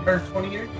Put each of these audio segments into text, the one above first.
120 years?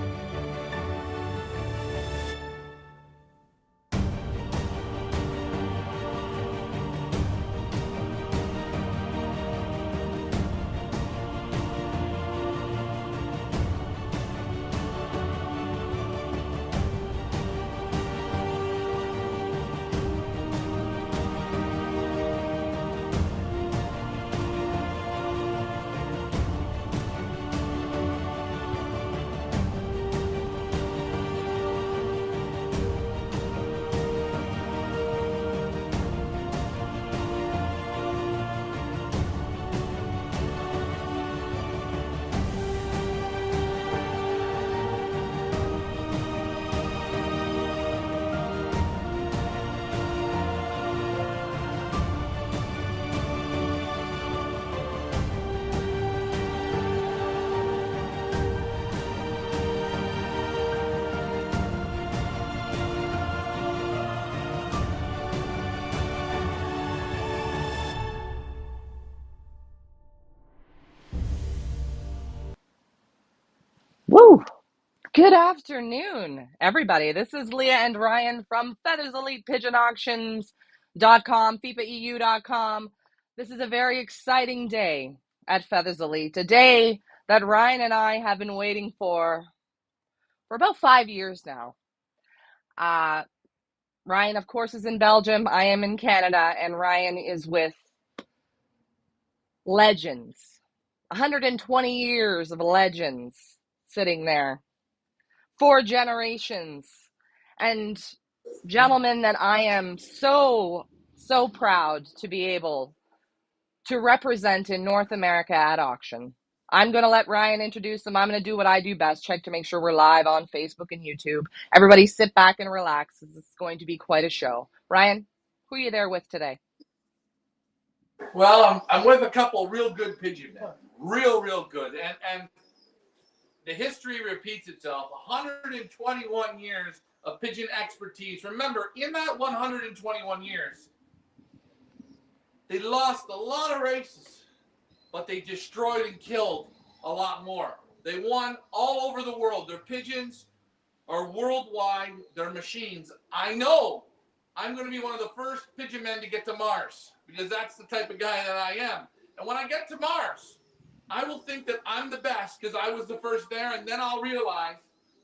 Woo! Good afternoon, everybody. This is Leah and Ryan from Feathers Elite Pigeon Auctions.com, FepaEU.com. This is a very exciting day at Feathers Elite, a day that Ryan and I have been waiting for about 5 years now. Ryan, of course, is in Belgium. I am in Canada, and Ryan is with legends. 120 years of legends sitting there. 4 generations. And gentlemen that I am so proud to be able to represent in North America at auction. I'm going to let Ryan introduce them. I'm going to do what I do best, check to make sure we're live on Facebook and YouTube. Everybody sit back and relax. This is going to be quite a show. Ryan, who are you there with today? Well, I'm with a couple real good pigeon men. Real good. And the history repeats itself. 121 years of pigeon expertise. Remember, in that 121 years, they lost a lot of races, but they destroyed and killed a lot more. They won all over the world. Their pigeons are worldwide. They're machines. I know I'm going to be one of the first pigeon men to get to Mars because that's the type of guy that I am. And when I get to Mars, I will think that I'm the best because I was the first there, and then I'll realize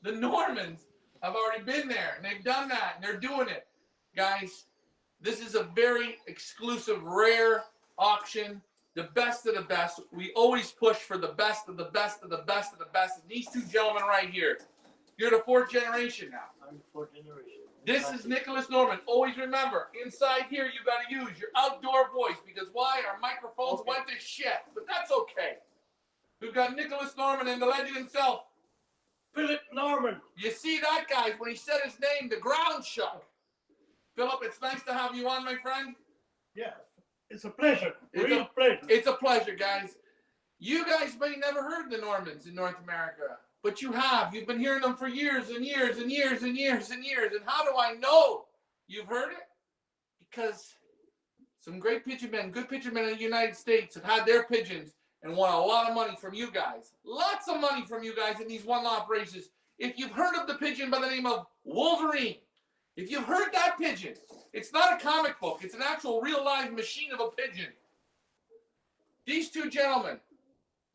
the Normans have already been there, and they've done that, and they're doing it. Guys, this is a very exclusive, rare auction, the best of the best. We always push for the best of the best of the best of the best. And these two gentlemen right here, you're the 4th generation now. I'm the 4th generation. This is Nicolas Norman. Always remember, inside here, you got to use your outdoor voice because why? Our microphones went to shit, but that's okay. We've got Nicolas Norman and the legend himself, Philip Norman. You see that, guys? When he said his name, the ground shook. Philip, it's nice to have you on, my friend. Yeah, it's a pleasure. Pleasure. It's a pleasure, guys. You guys may never heard the Normans in North America, but you have. You've been hearing them for years and years and years and years and years. And how do I know you've heard it? Because some great pigeon men, good pigeon men in the United States have had their pigeons and won a lot of money from you guys. Lots of money from you guys in these one-off races. If you've heard of the pigeon by the name of Wolverine, if you've heard that pigeon, it's not a comic book. It's an actual real live machine of a pigeon. These two gentlemen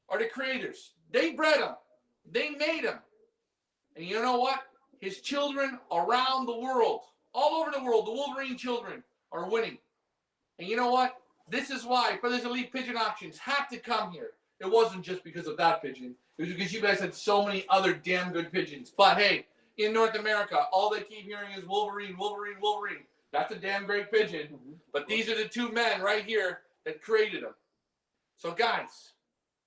are the creators. They bred them. They made them. And you know what? His children around the world, all over the world, the Wolverine children are winning. And you know what? This is why Feathers Elite Pigeon Auctions had to come here. It wasn't just because of that pigeon. It was because you guys had so many other damn good pigeons. But hey, in North America, all they keep hearing is Wolverine, Wolverine, Wolverine. That's a damn great pigeon. But these are the two men right here that created them. So guys,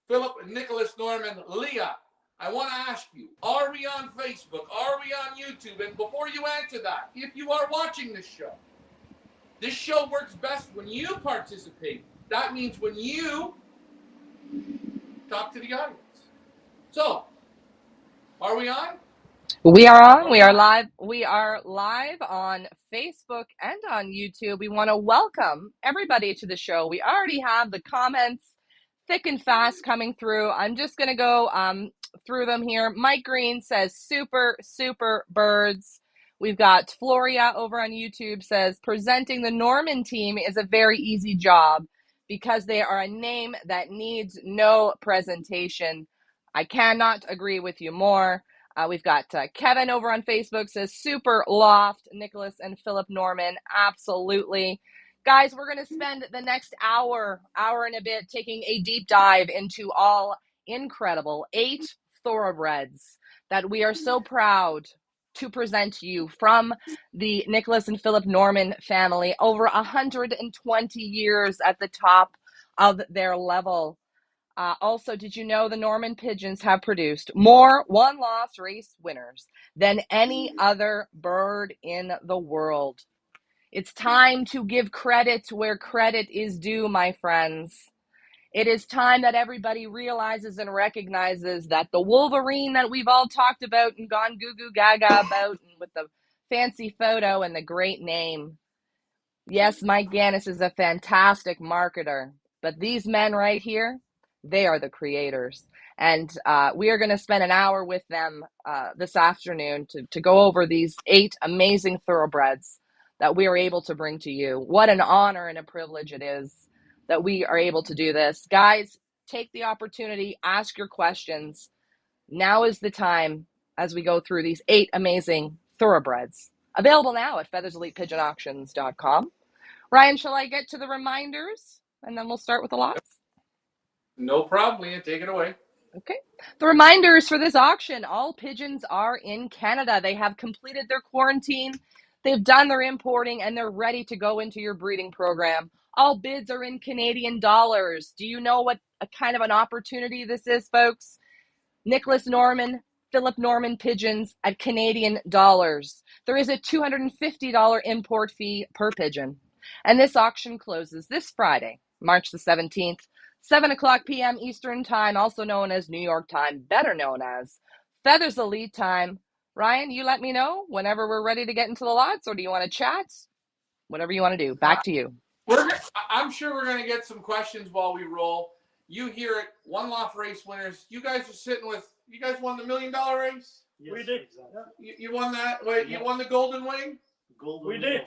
Philip and Nicolas Norman, Leah, I want to ask you, are we on Facebook? Are we on YouTube? And before you answer that, if you are watching this show works best when you participate. That means when you talk to the audience. So, are we on? We are on. We are live. We are live on Facebook and on YouTube. We want to welcome everybody to the show. We already have the comments thick and fast coming through. I'm just going to go through them here. Mike Green says, super, super birds. We've got Floria over on YouTube says, presenting the Norman team is a very easy job because they are a name that needs no presentation. I cannot agree with you more. We've got Kevin over on Facebook says, super loft, Nicolas and Philip Norman. Absolutely. Guys, we're going to spend the next hour and a bit taking a deep dive into all incredible 8 thoroughbreds that we are so proud to present to you from the Nicolas and Philip Norman family. Over 120 years at the top of their level. Also, did you know the Norman pigeons have produced more one-loss race winners than any other bird in the world? It's time to give credit where credit is due, my friends. It is time that everybody realizes and recognizes that the Wolverine that we've all talked about and gone goo goo gaga about, and with the fancy photo and the great name. Yes, Mike Gannis is a fantastic marketer, but these men right here, they are the creators. And we are going to spend an hour with them this afternoon to go over these 8 amazing thoroughbreds that we are able to bring to you. What an honor and a privilege it is that we are able to do this. Guys, take the opportunity, ask your questions. Now is the time as we go through these 8 amazing thoroughbreds. Available now at featherselitepigeonauctions.com. Ryan, shall I get to the reminders? And then we'll start with the lots. No problem, Leah. Take it away. Okay. The reminders for this auction. All pigeons are in Canada. They have completed their quarantine. They've done their importing and they're ready to go into your breeding program. All bids are in Canadian dollars. Do you know what a kind of an opportunity this is, folks? Nicolas Norman, Philip Norman pigeons at Canadian dollars. There is a $250 import fee per pigeon. And this auction closes this Friday, March the 17th, 7 o'clock p.m. Eastern Time, also known as New York time, better known as Feathers Elite Time. Ryan, you let me know whenever we're ready to get into the lots, or do you want to chat? Whatever you want to do. Back to you. I'm sure we're going to get some questions while we roll. You hear it, one loft race winners. You guys are sitting with, you guys won the $1 million race? Yes, we did. Exactly. You won that? Wait, you won the Golden Wing? Golden we did.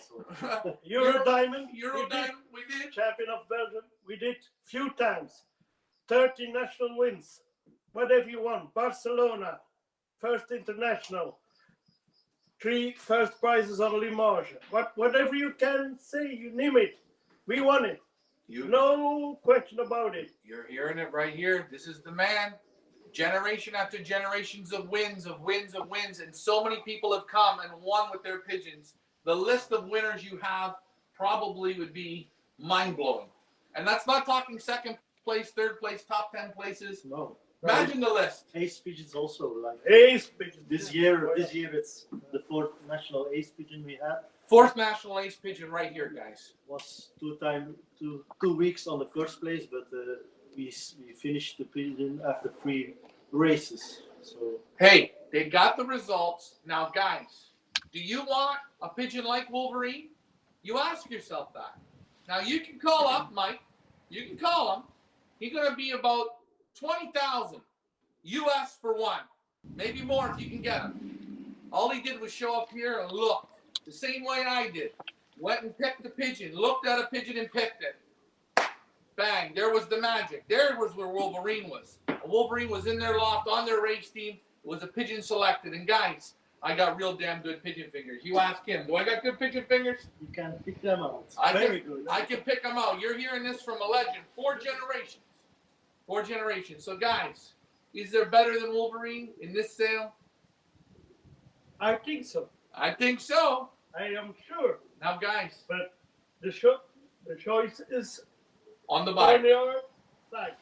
Euro Diamond. Euro Diamond, we did. Champion of Belgium, we did few times. 30 national wins. Whatever you want. Barcelona, first international. 3 first prizes on Limoges. Whatever you can say, you name it. We won it. No question about it. You're hearing it right here. This is the man. Generation after generations of wins, of wins, of wins. And so many people have come and won with their pigeons. The list of winners you have probably would be mind-blowing. And that's not talking second place, third place, top 10 places. No. Imagine the list. Ace pigeons also. Like ace pigeons. This year it's the 4th national ace pigeon we had. 4th national ace pigeon right here, guys. Was 2 weeks on the first place, but we finished the pigeon after 3 races. So hey, they got the results. Now, guys, do you want a pigeon like Wolverine? You ask yourself that. Now, you can call up Mike. You can call him. He's going to be about $20,000 US for one. Maybe more if you can get him. All he did was show up here and look the same way I did. Went and picked a pigeon, looked at a pigeon and picked it. Bang, there was the magic. There was where Wolverine was. A Wolverine was in their loft on their race team. It was a pigeon selected. And guys, I got real damn good pigeon fingers. You ask him, do I got good pigeon fingers? You can pick them out. Very good. I can pick them out. You're hearing this from a legend. 4 generations. 4 generations. So guys, is there better than Wolverine in this sale? I think so. I think so. I am sure. Now, guys. But the choice is on the buyer. On your side.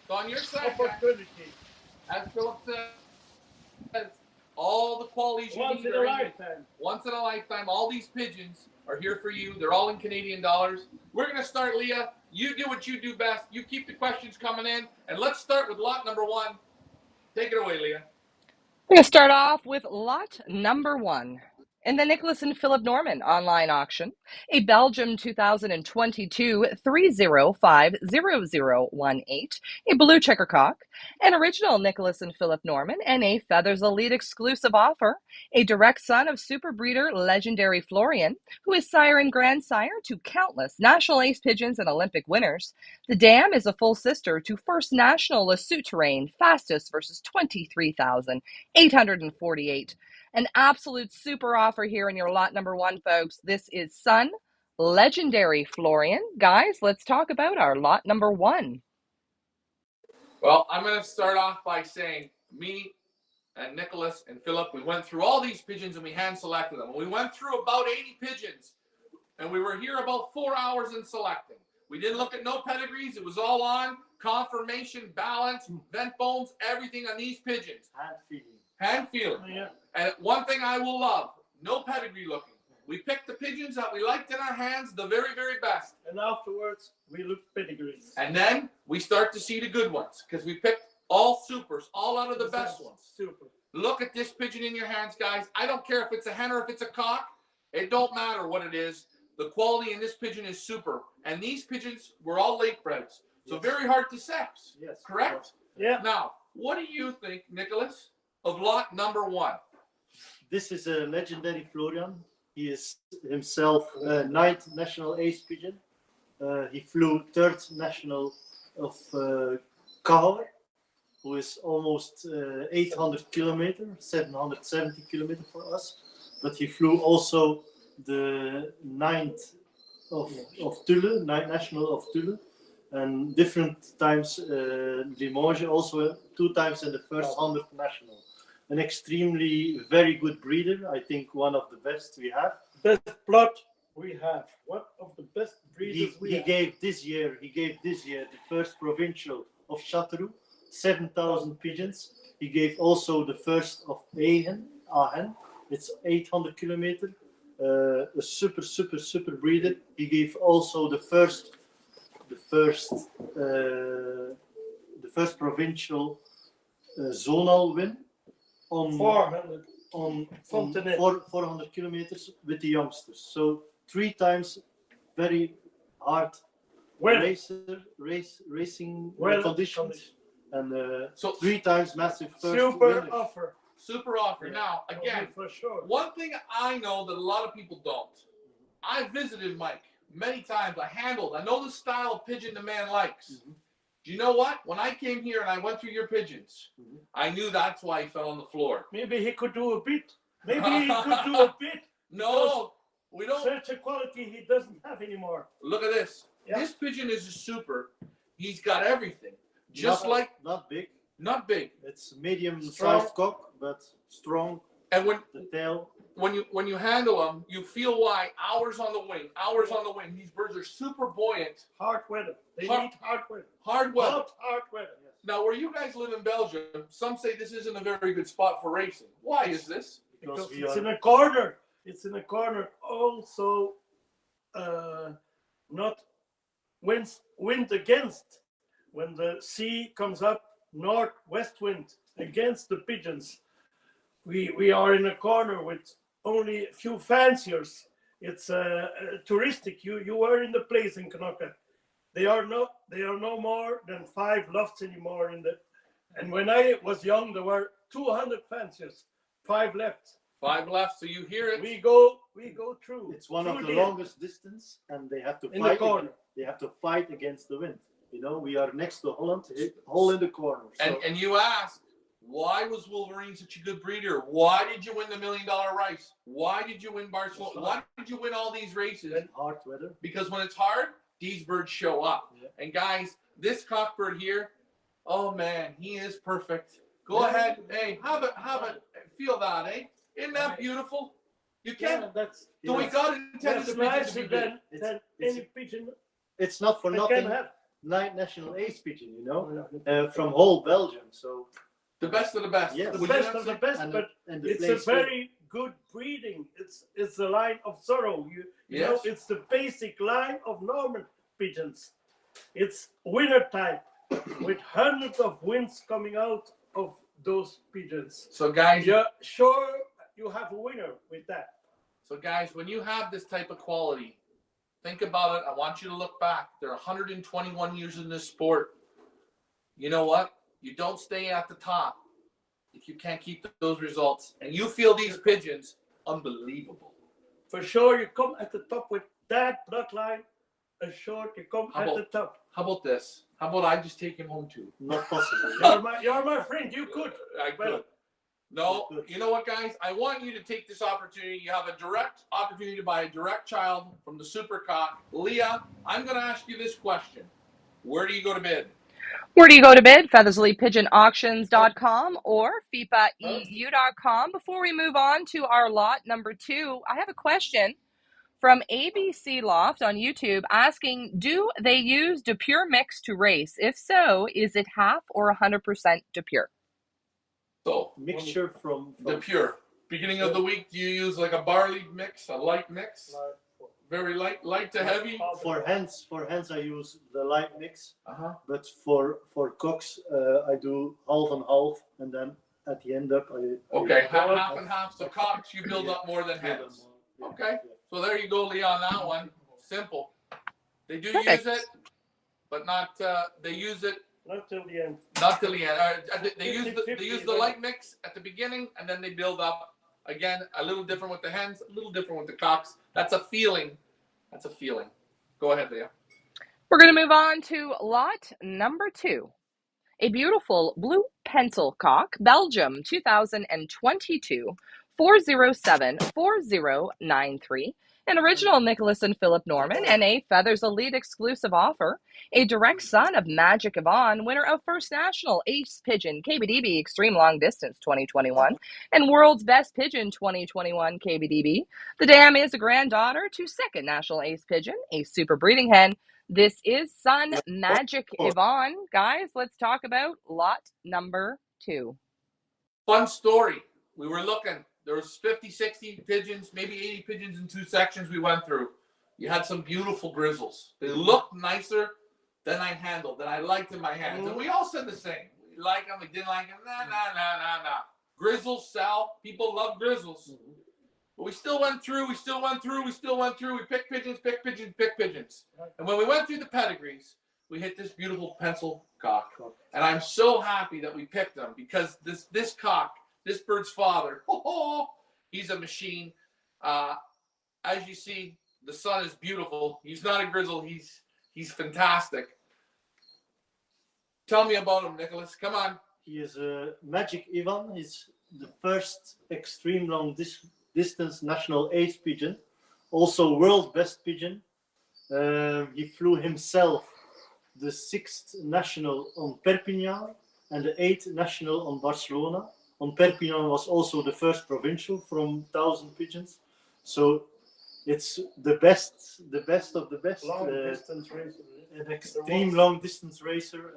It's on your side. Opportunity. As Philip says, all the qualities you Once need in a lifetime. Once in a lifetime. All these pigeons are here for you. They're all in Canadian dollars. We're going to start, Leah. You do what you do best. You keep the questions coming in. And let's start with lot number 1. Take it away, Leah. We're going to start off with lot number 1. In the Nicolas and Philip Norman online auction, a Belgium 2022 3050018, a blue checker cock, an original Nicolas and Philip Norman, and a Feathers Elite exclusive offer, a direct son of super breeder legendary Florian, who is sire and grandsire to countless national ace pigeons and Olympic winners. The dam is a full sister to First National Le Souterrain fastest versus 23,848. An absolute super offer here in your lot number one, folks. This is Sun Legendary Florian. Guys, let's talk about our lot number one. Well, I'm going to start off by saying me and Nicolas and Philip, we went through all these pigeons and we hand selected them. We went through about 80 pigeons and we were here about 4 hours in selecting. We didn't look at no pedigrees. It was all on conformation, balance, vent bones, everything on these pigeons. Hand feeding. Hand feeling. Yeah. And one thing I will love, no pedigree looking. We picked the pigeons that we liked in our hands, the very, very best. And afterwards, we look pedigrees. And then we start to see the good ones because we picked all supers, all out of the best ones. Super. Look at this pigeon in your hands, guys. I don't care if it's a hen or if it's a cock. It don't matter what it is. The quality in this pigeon is super. And these pigeons were all late breds. So Yes. very hard to sex. Yes. Correct? Yeah. Now, what do you think, Nicolas, of lot number one? This is a legendary Florian. He is himself a 9th national ace pigeon. He flew 3rd national of Kahor, who is almost 800 kilometers, 770 kilometers for us. But he flew also the 9th of Thule, 9th national of Thule, and different times Limoges, also 2 times in the first 100 national. An extremely very good breeder. I think one of the best we have. Best blood we have. One of the best breeders we He have. gave this year the first provincial of Châteauroux, 7,000 pigeons. He gave also the first of Ahen. It's 800 kilometers. A super breeder. He gave also the first provincial zonal win on 400. on Fontenay. 400 kilometers with the youngsters. So 3 times very hard Well, racing well conditions, and So 3 times massive first super winners. offer. super offer. Yeah. Now, again, For sure. one thing I know that a lot of people don't. I visited Mike many times. I handled. I know the style of pigeon the man likes. Mhm. Do you know what? When I came here and I went through your pigeons, Mhm. I knew that's why he fell on the floor. Maybe he could do a bit. Maybe he could do a bit. No, we don't. Such a quality he doesn't have anymore. Look at this. Yeah. This pigeon is a super. He's got everything. Just like not big. not big. It's medium Strong. sized cock, but strong. And The tail. when you handle them, you feel why hours on the wing, hours on the wing. These birds are super buoyant, Hard weather. They Hard- need hard weather. hard weather. Hard weather. Now, where you guys live in Belgium, some say this isn't a very good spot for racing. Why is this? Because we it's are in a corner. It's in a corner. Also, not wind against. When the sea comes up, northwest wind against the pigeons. We are in a corner with only a few fanciers. It's touristic. You were in the place in Knokke. They are no more than 5 lofts anymore in the. And when I was young, there were 200 fanciers. 5 left. 5 left, so you hear it. We go through. It's one of through the there. longest distance, and they have to In the fight. corner. They have to fight against the wind. You know, we are next to Holland, hole in the corner. So And you ask, why was Wolverine such a good breeder? Why did you win the $1 Million Rice? Why did you win Barcelona? Why did you win all these races? hard weather. Because when it's hard, these birds show up. Yeah. And guys, this cockbird here, oh man, he is perfect. Go Yeah. ahead, hey, have it, feel that, eh? Isn't that beautiful? You can't. Yeah, that's The way God intended that's the pigeon to nicer be big. than It's- any pigeon It's not for I nothing. can have. 9 national ace pigeon, you know, from whole Belgium. So The best of the best. Yes. The Would you best not of the say? best, and, but and the it's a place very good breeding. It's the line of sorrow. You know, Yes. it's the basic line of Norman pigeons. It's winter type with hundreds of winds coming out of those pigeons. So guys, You're sure you have a winner with that. So, guys, when you have this type of quality, think about it. I want you to look back. They're 121 years in this sport. You know what? You don't stay at the top if you can't keep those results. And you feel these pigeons, unbelievable. For sure, you come at the top with that bloodline. Assured, you come at the top. How about this? How about I just take him home too? Not possible. You're my friend. You could. I could. No, you know what, guys? I want you to take this opportunity. You have a direct opportunity to buy a direct child from the Supercock. Leah, I'm going to ask you this question. Where do you go to bid? Where do you go to bid? FeathersleyPigeonAuctions.com or FepaEU.com. Before we move on to our lot number 2, I have a question from ABC Loft on YouTube asking, do they use de pure mix to race? If so, is it half or 100% de pure? So, Mixture from de pure. Beginning of the week, do you use like a barley mix, a light mix? Very light to heavy? For hens, I use the light mix. Uh-huh. But for cocks, I do half and half, and then at the end up, Okay, half and half. So cocks, you build up more than hens. Okay. So there you go, Leah, on that one. Simple. They do use it, but not. They use it not till the end. Not till the end. They use the light mix at the beginning, and then they build up. Again, a little different with the hens, a little different with the cocks. That's a feeling. That's a feeling. Go ahead, Leah. We're going to move on to lot number 2. A beautiful blue pencil cock, Belgium, 2022, 407-4093. An original Nicolas and Filip Norman and a Feathers Elite exclusive offer. A direct son of Magic Yvonne, winner of First National Ace Pigeon KBDB Extreme Long Distance 2021 and World's Best Pigeon 2021 KBDB. The dam is a granddaughter to second National Ace Pigeon, a super breeding hen. This is son Magic Yvonne. Guys, let's talk about lot number 2. Fun story. We were looking. There was 50, 60 pigeons, maybe 80 pigeons in 2 sections we went through. You had some beautiful grizzles. They looked nicer than I handled, that I liked in my hands. And we all said the same. We like them, we didn't like them. Nah. Grizzles sell. People love grizzles. But we still went through. We picked pigeons. And when we went through the pedigrees, we hit this beautiful pencil cock. And I'm so happy that we picked them because this cock, this bird's father, he's a machine. As you see, the son is beautiful. He's not a grizzle. He's fantastic. Tell me about him, Nicolas. Come on. He is a Magic Yvonne. He's the first extreme long distance national ace pigeon, also world best pigeon. He flew himself the 6th national on Perpignan and the 8th national on Barcelona. On Perpignan was also the first provincial from 1,000 pigeons. So it's the best of the best. Long distance racer. An extreme long distance racer.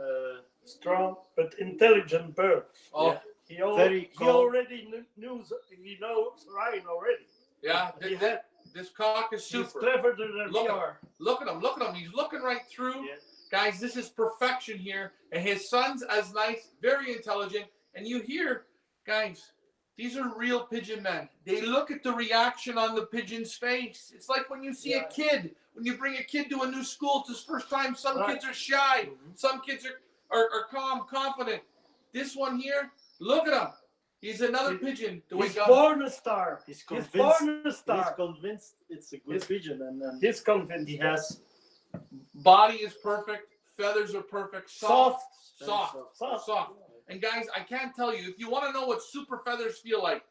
Strong but intelligent bird. Oh, yeah. He knows Ryan already. Yeah, this cock is super. He's cleverer than we are. Look at him. He's looking right through. Yeah. Guys, this is perfection here. And his son's as nice, very intelligent. And you hear, guys, these are real pigeon men. They look at the reaction on the pigeon's face. It's like when you see a kid. When you bring a kid to a new school, it's his first time. Some kids are shy. Some kids are calm, confident. This one here, look at him. He's another pigeon. He's born a star. He's convinced it's a good pigeon. And he's convinced. He has... Body is perfect. Feathers are perfect. Soft. Soft. And guys, I can't tell you, if you want to know what super feathers feel like,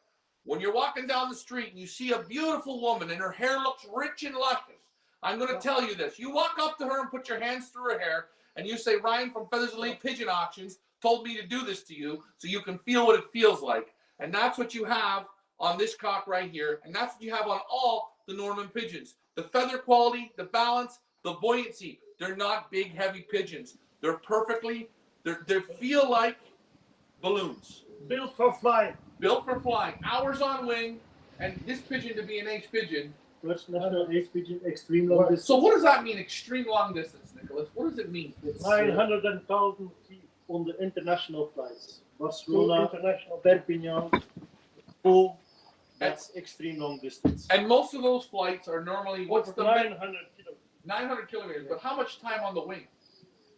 when you're walking down the street and you see a beautiful woman and her hair looks rich and luscious, I'm going to tell you this. You walk up to her and put your hands through her hair and you say, Ryan from Feathers Elite Pigeon Auctions told me to do this to you so you can feel what it feels like. And that's what you have on this cock right here. And that's what you have on all the Norman pigeons. The feather quality, the balance, the buoyancy. They're not big, heavy pigeons. They're perfectly, they feel like balloons. Built for flying. Hours on wing. And this pigeon to be an ace pigeon. First national ace pigeon, extreme long distance. So what does that mean, extreme long distance, Nicolas? What does it mean? It's 900,000 feet on the international flights. Barcelona, Perpignan, Pau, That's extreme long distance. And most of those flights are normally, what's the 900 kilometers. 900 kilometers, but how much time on the wing?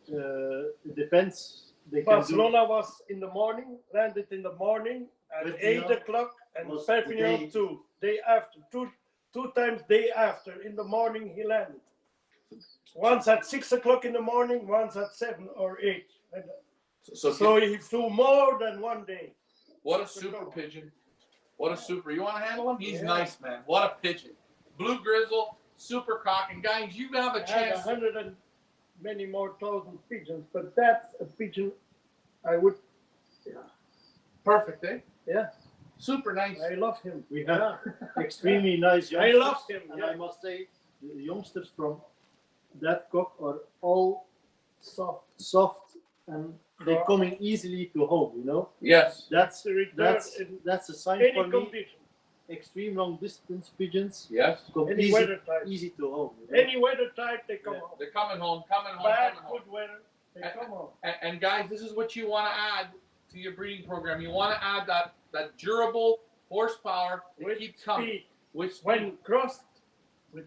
It depends. They can Barcelona was in the morning, landed in the morning at Perpignan 8 o'clock, and was Perpignan the day- too. Day after, two times day after. In the morning he landed. Once at 6 o'clock in the morning, once at 7 or 8. And so he flew more than one day. What a super pigeon. What a super. You want to handle him? He's Yeah. nice, man. What a pigeon. Blue grizzle, super cock. And guys, you have a I had chance. 100 and many more thousand pigeons, but that's a pigeon I would, Perfect, eh? yeah, Super nice. I love him. We have Yeah. extremely nice I youngsters. love him. And Yeah. I must say, the youngsters from that cock are all soft, and they're coming easily to home. You know, Yes. that's To return that's in that's a sign any for me. condition, Extreme long distance pigeons Yes. come any easy, weather type. easy to home. You know? Any weather type, they come Yeah. home. They're coming home, Bad, coming home. good weather, they come home. And guys, this is what you want to add to your breeding program. You want to add that durable horsepower that With keeps coming. speed. With speed. When crossed with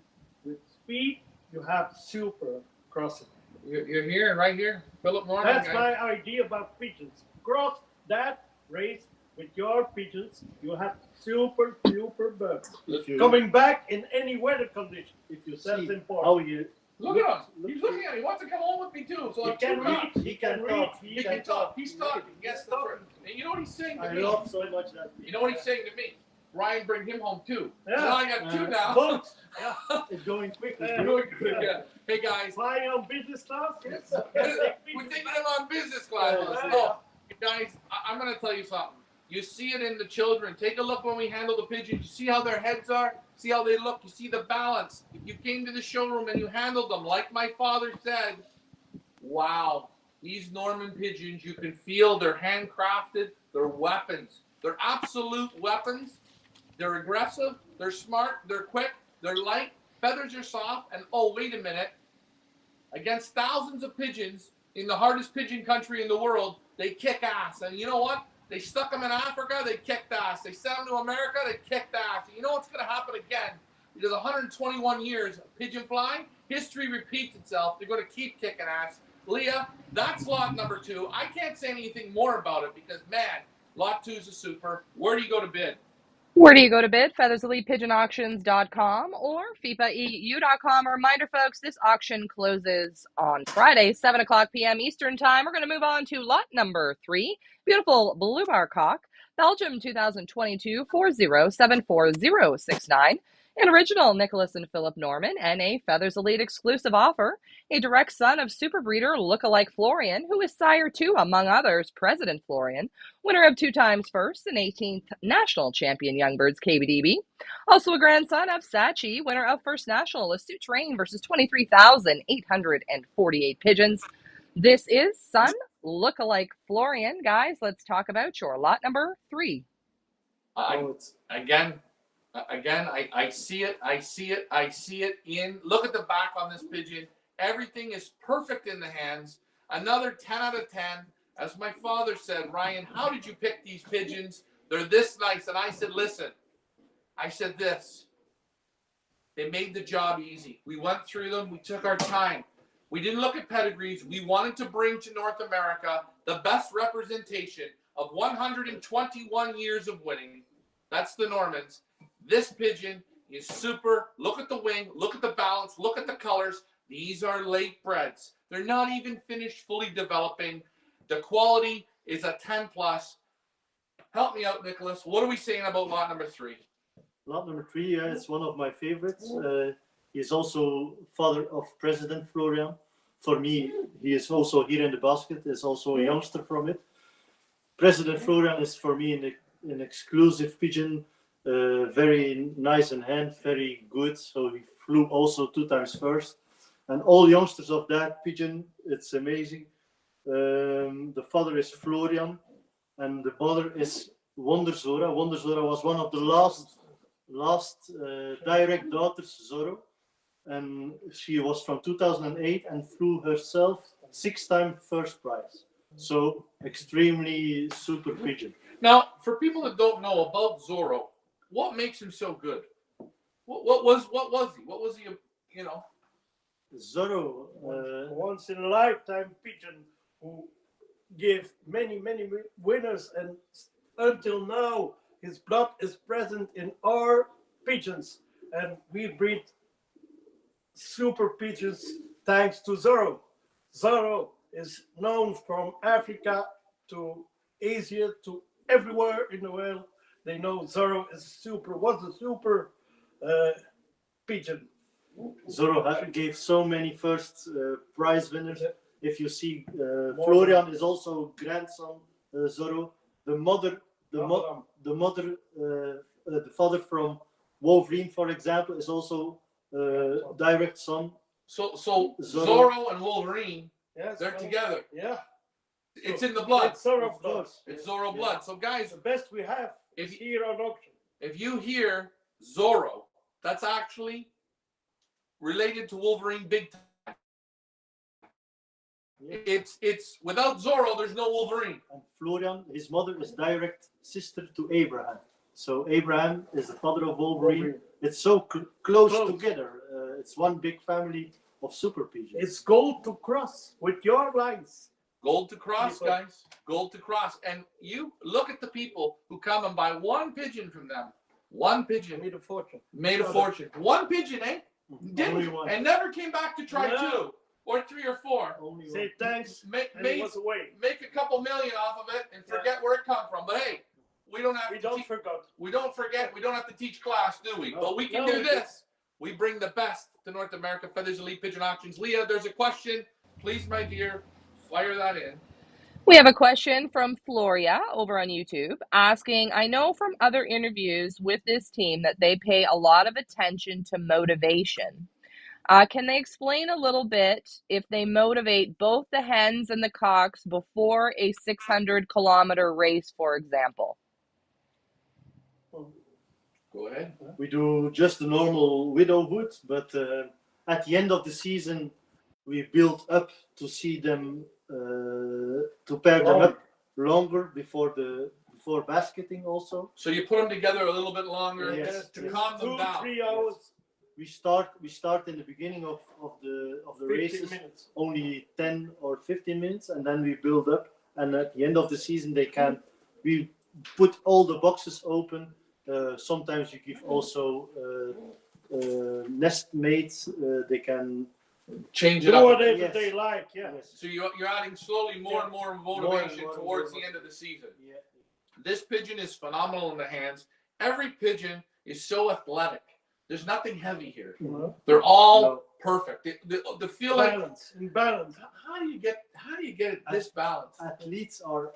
speed, you have super crossing. You're here, right here. Philip Norman. That's guys. my idea about pigeons. Cross that race with your pigeons, you have super birds. If you Coming back in any weather condition. if you That's see important. how you Look at him. He's looking at me. He wants to come home with me too. So He I'm can too read, bad. he can read, He can talk. He's talking. Yes, the truth. And you know what he's saying to I me? love so much that. You know what he's saying to me? Ryan, bring him home too. Yeah. So now I got two now. Both. Yeah. It's going quick. Yeah. Yeah. Hey guys, Flying on business class? Yes. we're taking him on business class. Yeah. Oh, guys, I'm going to tell you something. You see it in the children. Take a look when we handle the pigeons. You see how their heads are? See how they look? You see the balance. If you came to the showroom and you handled them, like my father said, wow, these Norman pigeons, you can feel they're handcrafted. They're weapons. They're absolute weapons. They're aggressive. They're smart. They're quick. They're light. Feathers are soft. And oh, wait a minute. Against thousands of pigeons in the hardest pigeon country in the world, they kick ass. And you know what? They stuck them in Africa, they kicked ass. They sent them to America, they kicked ass. And you know what's going to happen again? Because 121 years of pigeon flying, history repeats itself. They're going to keep kicking ass. Leah, that's lot number 2. I can't say anything more about it because, man, lot 2 is a super. Where do you go to bid? Where do you go to bid? FeatherselitePigeonAuctions.com or FepaEU.com. A reminder, folks, this auction closes on Friday, 7 o'clock p.m. Eastern Time. We're going to move on to lot number 3. Beautiful blue bar cock, Belgium 2022 407469. An original Nicolas and Philip Norman and a Feathers Elite exclusive offer. A direct son of super breeder look-alike Florian, who is sire to, among others, President Florian, winner of 2 times first and 18th national champion Youngbirds KBDB. Also a grandson of Sachi, winner of first national Astute Terrain versus 23,848 pigeons. This is son look-alike Florian. Guys, let's talk about your lot number 3. Again, I see it. I see it in. Look at the back on this pigeon. Everything is perfect in the hands. Another 10 out of 10. As my father said, Ryan, how did you pick these pigeons? They're this nice. And I said, listen, I said this. They made the job easy. We went through them. We took our time. We didn't look at pedigrees. We wanted to bring to North America the best representation of 121 years of winning. That's the Normans. This pigeon is super. Look at the wing. Look at the balance. Look at the colors. These are late breds. They're not even finished fully developing. The quality is a 10 plus. Help me out, Nicholas. What are we saying about lot number 3? Lot number 3, yeah, it's one of my favorites. He's also father of President Florian. For me, he is also here in the basket. Is also a youngster from it. President Florian is for me an exclusive pigeon. Very nice in hand, very good. So he flew also 2 times first. And all youngsters of that pigeon, it's amazing. The father is Florian and the mother is Wonderzora. Wonderzora was one of the last direct daughters, Zorro. And she was from 2008 and flew herself 6-time first prize. So extremely super pigeon. Now, for people that don't know about Zorro, what makes him so good? What was he? What was he? You know, Zorro, once in a lifetime pigeon who gave many winners, and until now his blood is present in our pigeons, and we breed super pigeons thanks to Zorro. Zorro is known from Africa to Asia to everywhere in the world. They know Zorro was a super pigeon. Zorro gave so many first prize winners. Yeah. If you see, Florian is also grandson Zorro. The father from Wolverine, for example, is also direct son. so Zorro and Wolverine, Yes, they're together. Yeah, It's in the blood. it's Zorro blood. It's Zorro blood. So guys, The best we have If- is here on auction. if you hear Zorro, that's actually related to Wolverine big time. It's without Zorro, there's no Wolverine. And Florian, his mother is direct sister to Abraham. So Abraham is the father of Wolverine. It's so close together. It's one big family of super pigeons. It's gold to cross with your lines. Gold to cross, People. guys. Gold to cross. And you look at the people who come and buy one pigeon from them. One pigeon Made a fortune. made a fortune. One pigeon, eh? Only Didn't one. and never came back to try No. 2 or 3 or 4. Only one. Say thanks, Make and it was away. make a couple million off of it and forget where it come from. But hey, we don't have We to don't teach, forget. we don't forget. We don't have to teach class, do we? No. But we can No, do we this. We bring the best to North America Feathers Elite Pigeon Auctions. Leah, there's a question. Please, my dear, fire that in. We have a question from Floria over on YouTube asking, I know from other interviews with this team that they pay a lot of attention to motivation. Can they explain a little bit if they motivate both the hens and the cocks before a 600-kilometer race, for example? Go ahead. We do just the normal widowhood, but at the end of the season, we build up to see them, to pair them up longer before basketing also. So you put them together a little bit longer Yes. to calm them 2, down. 3 hours, We start in the beginning of the 15 races, minutes. only 10 or 15 minutes, and then we build up, and at the end of the season we put all the boxes open. Sometimes you give also nest mates, they can Change it Do up. whatever Yes. they like, yeah. yes. So you're adding slowly more and more motivation more towards the end of the season. Yeah. This pigeon is phenomenal in the hands. Every pigeon is so athletic. There's nothing heavy here. Mhm. They're all No. perfect. The feel like In balance. how do you get it this balanced? Athletes are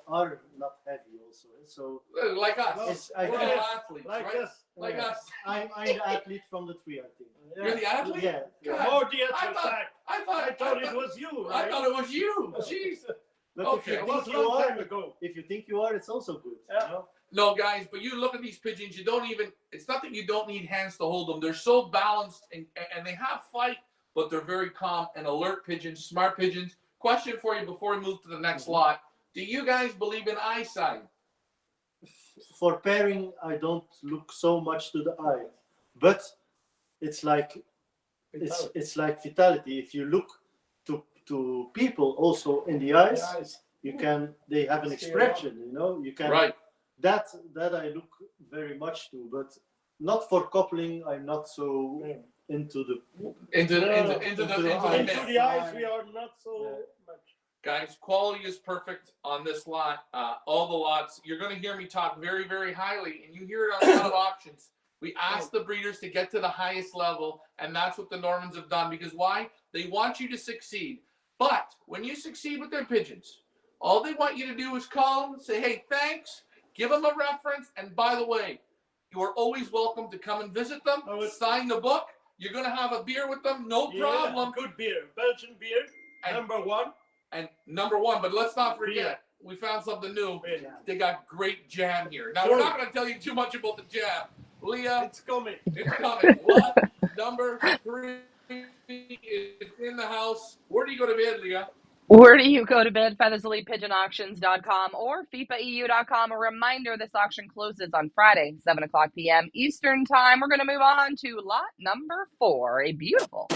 not heavy also, so Like us. It's- We're I- all athletes, Like right? us. Like Yeah. us. I'm the athlete from the three, I think. You're the athlete? Yeah. God, More the I other thought- side. I thought it was you, I right? thought it was you. Jeez. But Okay, if It you was think a you long time are, ago. if you think you are, it's also good. Yeah. You know? No, guys, but you look at these pigeons, you don't even, it's not that you don't need hands to hold them. They're so balanced and they have fight, but they're very calm and alert pigeons, smart pigeons. Question for you before we move to the next lot. Do you guys believe in eyesight? For pairing, I don't look so much to the eye, but it's like it's like vitality. If you look to people also in the eyes, they have an expression. You know, you can Right. that I look very much to, but not for coupling. I'm not so into the Into the eyes. mix. Into the eyes, we are not so much. Guys, quality is perfect on this lot. All the lots, you're going to hear me talk very, very highly, and you hear it on a lot of auctions. We ask the breeders to get to the highest level, and that's what the Normans have done. Because why? They want you to succeed. But when you succeed with their pigeons, all they want you to do is call them, say, hey, thanks, give them a reference, and by the way, you are always welcome to come and visit them, sign the book. You're going to have a beer with them, no problem. Good beer. Belgian beer, And- number one. And number one, but let's not forget, we found something new. Beer. They got great jam here. Now, we're not going to tell you too much about the jam. Leah, It's coming. it's coming. What? Number 3 is in the house. Where do you go to bed, Leah? Where do you go to bid? FeathersElitePigeonAuctions.com or FepaEU.com. A reminder, this auction closes on Friday, 7 o'clock p.m. Eastern Time. We're going to move on to lot number 4, a beautiful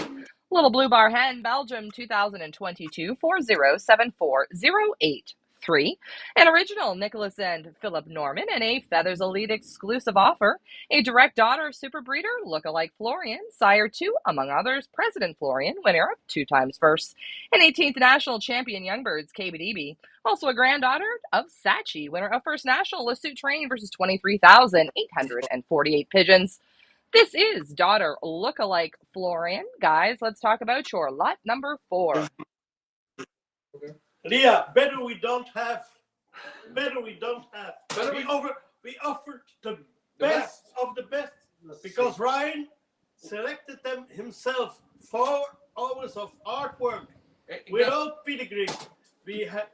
Little Blue Bar Hen, Belgium, 2022, 4074083. An original Nicolas and Philip Norman, and a Feathers Elite exclusive offer. A direct daughter super breeder, look-alike Florian, sire to, among others, President Florian, winner of 2 times first. An 18th national champion Youngbirds, KBDB. Also a granddaughter of Sachi, winner of first national Lasut Train versus 23,848 pigeons. This is daughter look-alike Florian. Guys, let's talk about your lot number 4. Leah, better we don't have. We offered the best of the best because Ryan selected them himself. 4 hours of artwork without pedigree. He had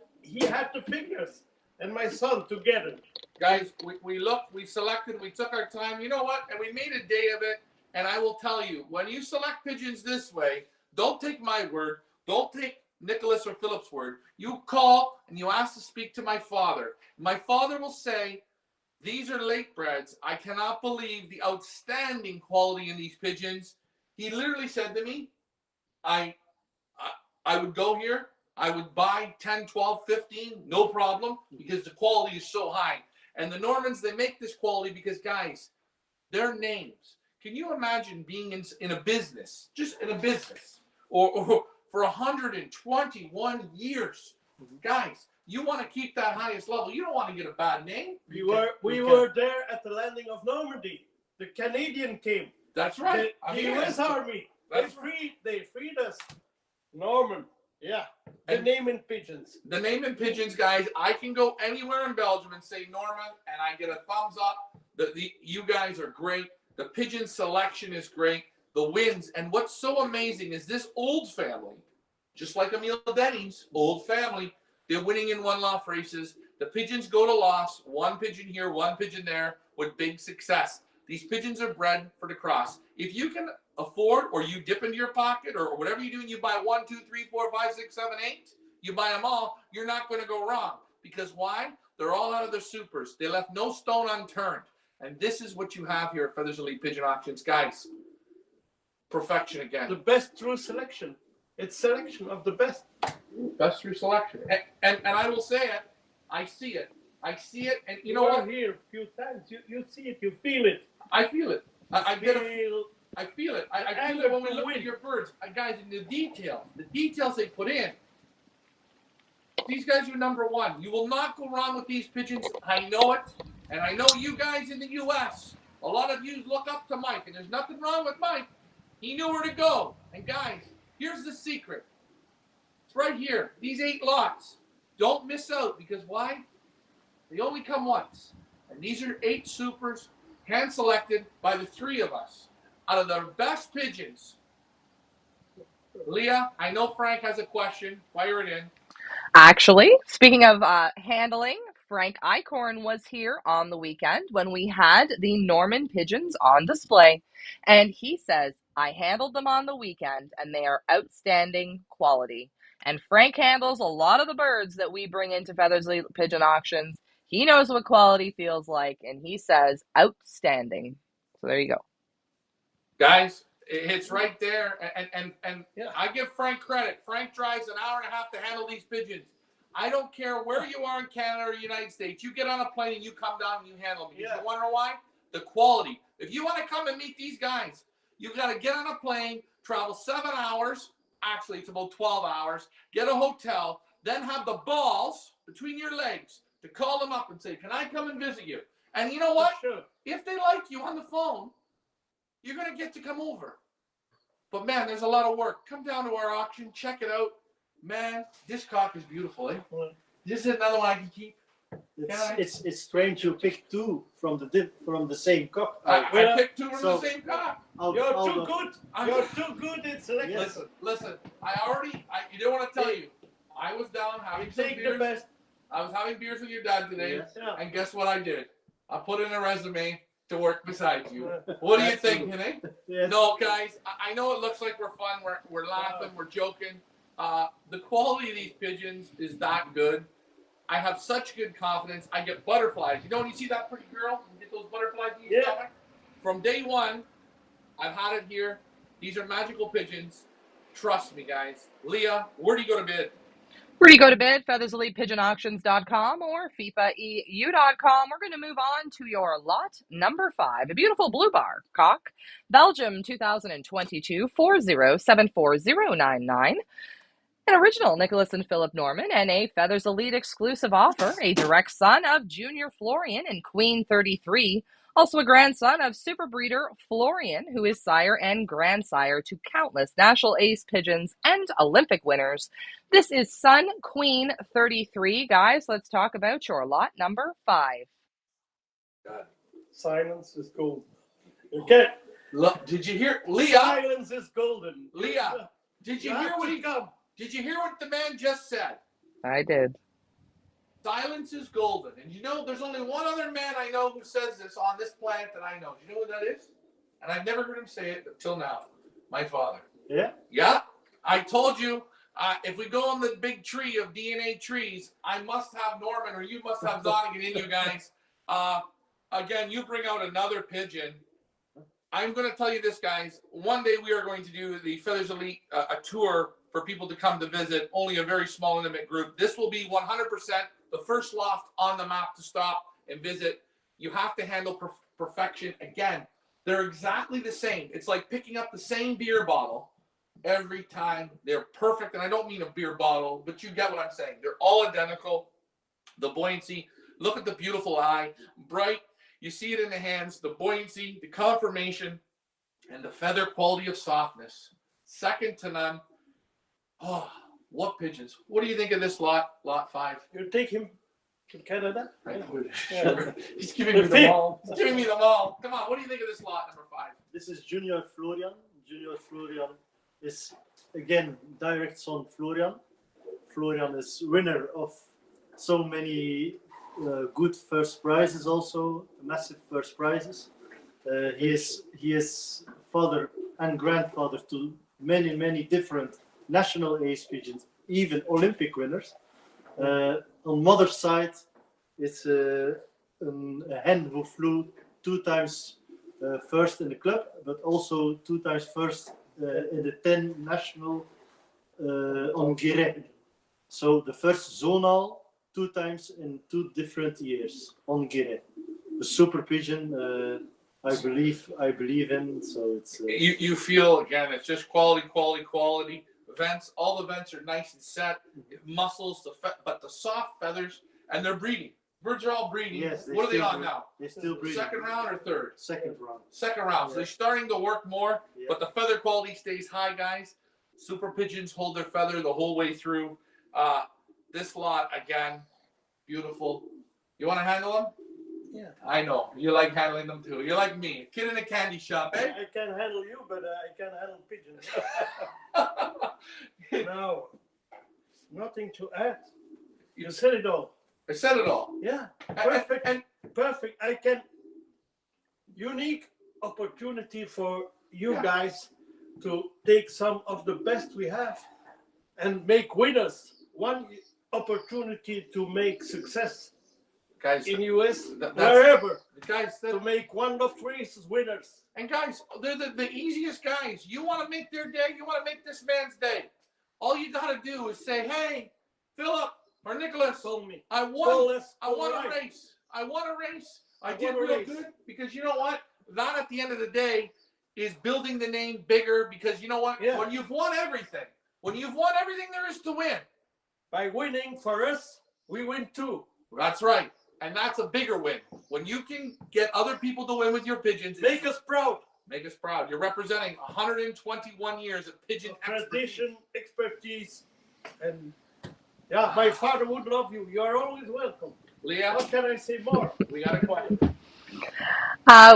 the fingers and my son together. Guys, we looked, we selected, we took our time. You know what? And we made a day of it. And I will tell you, when you select pigeons this way, don't take my word. Don't take Nicolas or Philip's word. You call and you ask to speak to my father. My father will say, these are late breds. I cannot believe the outstanding quality in these pigeons. He literally said to me, I would go here. I would buy 10, 12, 15, no problem, because the quality is so high. And the Normans, they make this quality because, guys, their names. Can you imagine being in a business, just in a business, or for 121 years? Guys, you want to keep that highest level. You don't want to get a bad name. We were there at the landing of Normandy. The Canadian came. That's right. The U.S. Army. They freed us. Norman. Yeah. The name in pigeons. The name in pigeons, guys. I can go anywhere in Belgium and say Norman, and I get a thumbs up. You guys are great. The pigeon selection is great. The wins. And what's so amazing is this old family, just like Emile Denny's old family, they're winning in one-loft races. The pigeons go to loss. 1 pigeon here, 1 pigeon there, with big success. These pigeons are bred for the cross. If you can afford, or you dip into your pocket, or whatever you do, and you buy 1, 2, 3, 4, 5, 6, 7, 8, you buy them all, you're not going to go wrong. Because why? They're all out of their supers. They left no stone unturned. And this is what you have here at Feathers Elite Pigeon Auctions. Guys, perfection again. The best through selection. It's selection of the best. Best through selection. And I will say it. I see it. I see it. And you know what? Here a few times. You see it. You feel it. I feel it. I feel it. I feel it when we look at your birds. Guys, in the details they put in. These guys are number 1. You will not go wrong with these pigeons. I know it. And I know you guys in the U.S., a lot of you look up to Mike, and there's nothing wrong with Mike. He knew where to go. And guys, here's the secret. It's right here. These 8 lots. Don't miss out, because why? They only come once. And these are 8 supers, hand-selected by the 3 of us. Out of the best pigeons. Leah, I know Frank has a question. Fire it in. Actually, speaking of handling, Frank Eichhorn was here on the weekend when we had the Norman pigeons on display. And he says, I handled them on the weekend and they are outstanding quality. And Frank handles a lot of the birds that we bring into Feathers Elite Pigeon Auctions. He knows what quality feels like, and he says outstanding. So there you go. Guys, it's right there. And yeah, I give Frank credit. Frank drives an hour and a half to handle these pigeons. I don't care where you are in Canada or the United States. You get on a plane and you come down and you handle them. Yeah. You want to know why? The quality. If you want to come and meet these guys, you got to get on a plane, travel 7 hours. Actually, it's about 12 hours. Get a hotel, then have the balls between your legs to call them up and say, can I come and visit you? And you know what? Sure. If they like you on the phone, you're going to get to come over. But, man, there's a lot of work. Come down to our auction. Check it out. Man, this cock is beautiful, eh? This is another one I can keep. It's strange you picked 2 from the same cock. I picked 2 from the same cock. You're too good. You're too good in selection. Yes. Listen. You didn't want to tell you. I was down having some beers. I was having beers with your dad today, and guess what I did? I put in a resume to work beside you. What do you think, eh? Yes. No, guys. I know it looks like we're fun. We're laughing. We're joking. The quality of these pigeons is that good. I have such good confidence. I get butterflies. You know when you see that pretty girl, you get those butterflies in your stomach? From day one, I've had it here. These are magical pigeons. Trust me, guys. Leah, where do you go to bid? Where do you go to bid? FeatherselitePigeonAuctions.com or FepaEU.com. We're going to move on to your lot number 5. A beautiful blue bar cock, Belgium 2022 4074099. An original Nicolas and Filip Norman and a Feathers Elite exclusive offer, a direct son of Junior Florian and Queen 33, also a grandson of super breeder Florian, who is sire and grandsire to countless national ace pigeons and Olympic winners. This is Son Queen 33. Guys, let's talk about your lot number 5. God. Silence is golden. Okay. Look, did you hear Leah? Silence is golden. Leah, did you hear what he come? Did you hear what the man just said? I did. Silence is golden. And you know, there's only one other man I know who says this on this planet that I know. Do you know who that is? And I've never heard him say it until now. My father. Yeah. Yeah. I told you, if we go on the big tree of DNA trees, I must have Norman or you must have Zonnegan in you guys. Again, you bring out another pigeon. I'm going to tell you this, guys. One day we are going to do the Feathers Elite a tour for people to come to visit, only a very small, intimate group. This will be 100% the first loft on the map to stop and visit. You have to handle perfection. Again, they're exactly the same. It's like picking up the same beer bottle every time. They're perfect, and I don't mean a beer bottle, but you get what I'm saying. They're all identical. The buoyancy, look at the beautiful eye, bright. You see it in the hands, the buoyancy, the conformation, and the feather quality of softness. Second to none. Oh, what pigeons. What do you think of this lot 5? You take him to Canada? I would. Sure. He's giving me them all. He's giving me them all. Come on, what do you think of this lot number 5? This is Junior Florian. Junior Florian is, again, direct son Florian. Florian is winner of so many good first prizes also, massive first prizes. He is father and grandfather to many different national ace pigeons, even Olympic winners. On mother's side, it's a hen who flew 2 times first in the club, but also 2 times first in the 10 national on Guéret. So the first zonal 2 times in 2 different years on Guéret. A super pigeon. I believe in. So it's you feel again. It's just quality. Vents, all the vents are nice and set. Muscles, but the soft feathers, and they're breeding. Birds are all breeding. Yes, what are they on now? They're still breeding. Second round or third? Second round. Second round. So they're starting to work more, Yeah. but the feather quality stays high, guys. Super pigeons hold their feather the whole way through. This lot again, beautiful. You want to handle them? Yeah. I know you like handling them too. You're like me, kid in a candy shop, eh? I can handle you, but I can't handle pigeons. No, nothing to add. You said it all. I said it all. Yeah, Perfect. perfect. I can. Unique opportunity for you guys to take some of the best we have and make winners. One opportunity to make success. Guys, in US, that's, wherever, guys, to make one of races winners. And guys, they're the easiest guys. You want to make their day, you want to make this man's day. All you got to do is say, hey, Philip or Nicholas, Call me. I Call won. us. I won a Alright. race. I won a race. I I did won a real race. good because you know what? That at the end of the day is building the name bigger because you know what? Yeah. When you've won everything there is to win. By winning for us, we win too. That's right. And that's a bigger win. When you can get other people to win with your pigeons, Make us proud. make us proud. You're representing 121 years of pigeon Tradition, expertise, and yeah, my father would love you. You are always welcome. Leah, What can I say more? we got a question.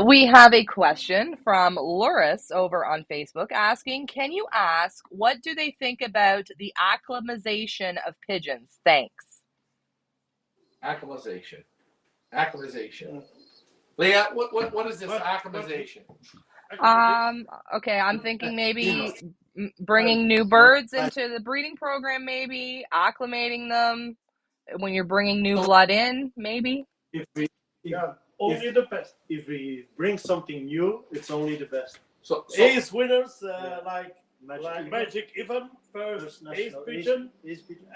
We have a question from Loris over on Facebook asking, can you ask, what do they think about the acclimatization of pigeons? Thanks. Acclimatization. Leah, what is this What- acclimatization? Okay, I'm thinking bringing new birds into the breeding program, maybe acclimating them when you're bringing new blood in, maybe. Only the best. If we bring something new, it's only the best. So ace winners like Magic Ivan, first ace pigeon,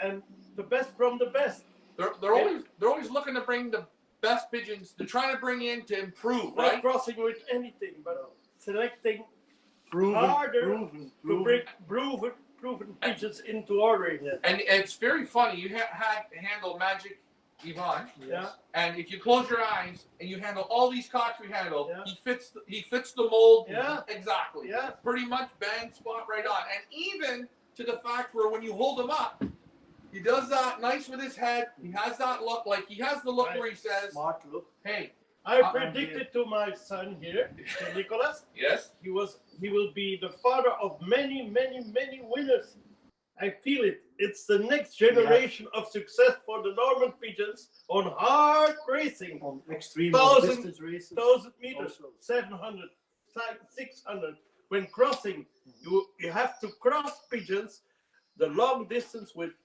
and the best from the best. They're always looking to bring the best pigeons. They're trying to bring in to improve, Not right? crossing with anything, but selecting Proven pigeons into ordering. Yeah. And it's very funny. You had to handle Magic Ivan, and if you close your eyes and you handle all these cocks we handle, he fits the mold exactly. Yeah. Pretty much bang spot right on. And even to the fact where when you hold him up, he does that nice with his head. He has that look, like he has the look where he says, smart look. "Hey." I predicted to my son here, Nicolas. Yes. He will be the father of many, many, many winners. I feel it. It's the next generation of success for the Norman pigeons on hard racing. On extreme 1,000 distance races. 1,000 meters, Also. 700, 600. When crossing, you have to cross pigeons the long distance with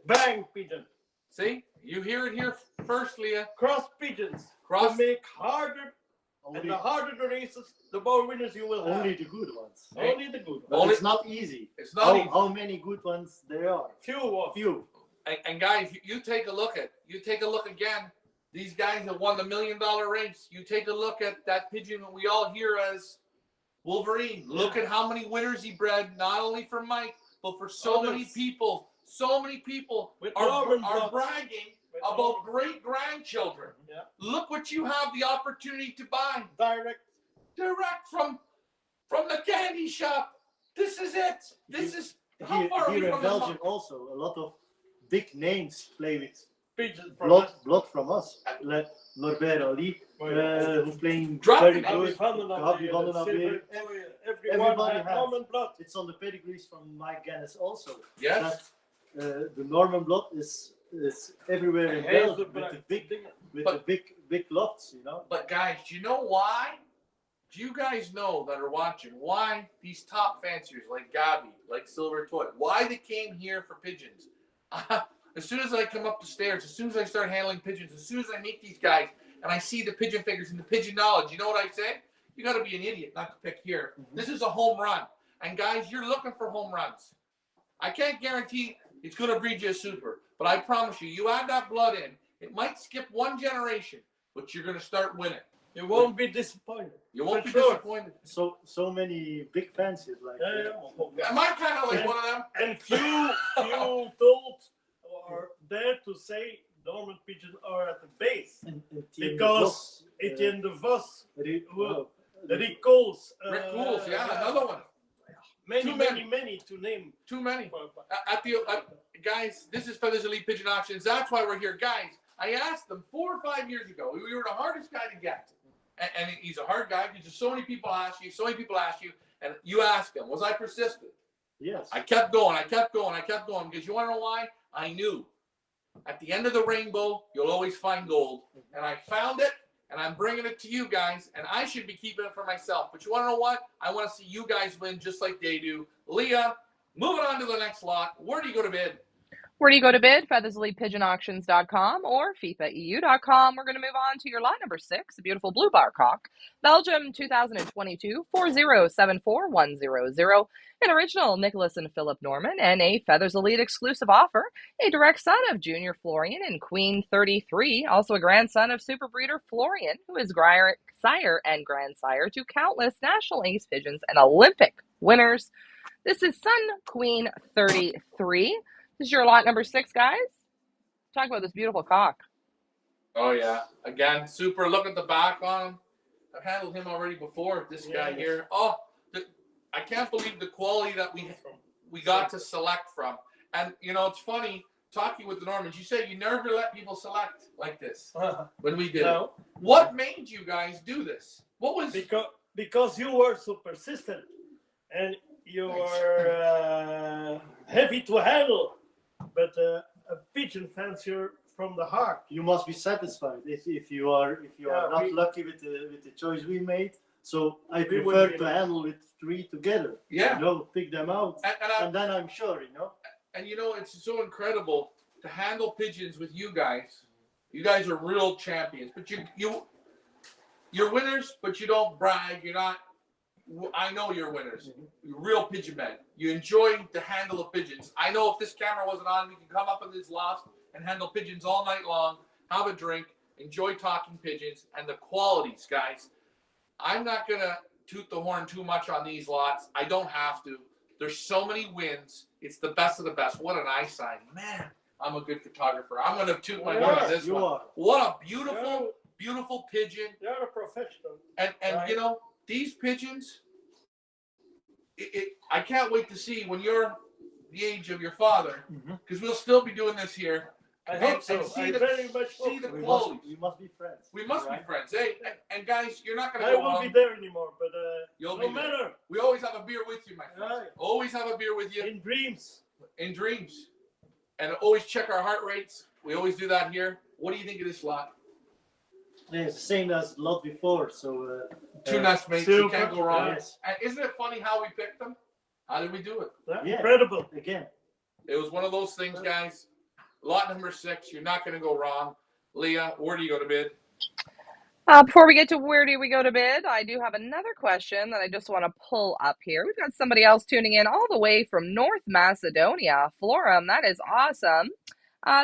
bang pigeon. See? You hear it here first, Leah. Cross pigeons. Cross. To make harder, and the harder the races, the more winners you will have. Only the good ones. Only the good But ones. it's not easy. It's not easy. How many good ones there are? Few. And guys, you take a look again. These guys have won the $1 million race. You take a look at that pigeon that we all hear as Wolverine. Look at how many winners he bred, not only for Mike, but for so many people. So many people are bragging about great grandchildren. Yeah. Look what you have the opportunity to buy. Direct from the candy shop. This is it. This is how far are we here in from Belgium also a lot of big names play with pigeons. blood from us. Like Norbert Ali, who's playing Drop very it. good. Gabi van den Apel. Everyone has Norman blood. It's on the pedigrees from Mike Gannis also. Yes. That, the Norman blood is everywhere in Belgium with the big lofts, you know. But guys, do you know why? Do you guys know that are watching why these top fanciers like Gabi, like Silver Toy, why they came here for pigeons? As soon as I come up the stairs, as soon as I start handling pigeons, as soon as I meet these guys and I see the pigeon figures and the pigeon knowledge, you know what I say? You got to be an idiot not to pick here. Mm-hmm. This is a home run. And guys, you're looking for home runs. I can't guarantee it's going to breed you a super, but I promise you, you add that blood in, it might skip one generation, but you're going to start winning. You won't be disappointed. You won't be disappointed. So many big fanciers like. Am I kind of like one of them? And few told or dare to say Norman pigeons are at the base because Etienne de Vos, Rick Coles, another one. Many to name. Too many. Guys, this is Feathers Elite Pigeon Auctions. That's why we're here. Guys, I asked them 4 or 5 years ago. We were the hardest guy to get. And he's a hard guy because so many people ask you, and you ask him. Was I persistent? Yes. I kept going because you want to know why? I knew at the end of the rainbow, you'll always find gold. And I found it, and I'm bringing it to you guys, and I should be keeping it for myself. But you want to know what? I want to see you guys win just like they do. Leah, moving on to the next lot. Where do you go to bid? Where do you go to bid? FeathersleyPigeonAuctions.com or FIFAEU.com. We're going to move on to your lot number 6, a beautiful blue bar cock. Belgium 2022 4074100. An original Nicolas and Philip Norman and a Feathers Elite exclusive offer. A direct son of Junior Florian and Queen 33. Also a grandson of super breeder Florian, who is sire and grandsire to countless national ace pigeons and Olympic winners. This is son Queen 33. This is your lot number 6, guys. Talk about this beautiful cock. Oh, yeah. Again, super. Look at the back on him. I've handled him already before. This guy here. Oh, I can't believe the quality that we got to select from. And, you know, it's funny, talking with the Normans, you say you never let people select like this when we did it. What made you guys do this? What was... Because you were so persistent. And you were heavy to handle. But a pigeon fancier from the heart. You must be satisfied if you are not lucky with the choice we made. So I We would prefer be to like- handle with 3 together. Yeah. You know, pick them out, And and then I'm sure, you know. And you know, it's so incredible to handle pigeons with you guys. You guys are real champions, but you're winners, but you don't brag. You're not. I know you're winners. You're real pigeon men. You enjoy the handle of pigeons. I know if this camera wasn't on, we could come up in this loft and handle pigeons all night long, have a drink, enjoy talking pigeons, and the qualities, guys. I'm not gonna toot the horn too much on these lots. I don't have to. There's so many wins. It's the best of the best. What an eyesight. Man, I'm a good photographer. I'm going to toot my horn on this You one. are. What a beautiful, beautiful pigeon. You're a professional. And Right. you know, these pigeons, I can't wait to see when you're the age of your father, because we'll still be doing this here. I hope so. And see I the- very much see hope the so. quality. We must be friends. We must right? be friends. Hey, and guys, you're not going to I go won't wrong. be there anymore, but You'll no be there. matter. We always have a beer with you, my friend. Right. Always have a beer with you. In dreams. In dreams. And always check our heart rates. We always do that here. What do you think of this lot? Yeah, it's the same as the lot before. So Two nestmates. You super. can't go wrong. Yes. And isn't it funny how we picked them? How did we do it? Yeah. Incredible. Again, It was one of those things, guys. Lot number 6. You're not going to go wrong. Leah, where do you go to bid? Before we get to where do we go to bid, I do have another question that I just want to pull up here. We've got somebody else tuning in all the way from North Macedonia, Florum. That is awesome.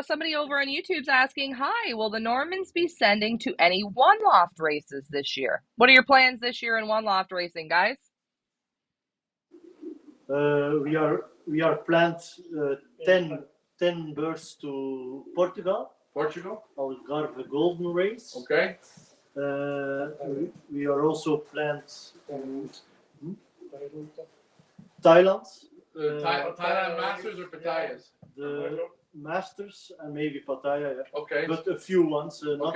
Somebody over on YouTube's asking, hi, will the Normans be sending to any one loft races this year? What are your plans this year in one loft racing, guys? we are planned 10 birds to Portugal. Portugal? Algarve Golden Race. Okay. We are also planned Thailand, Thailand Masters or Pattayas? the Masters, and maybe Pattaya. Yeah. Okay. But a few ones, not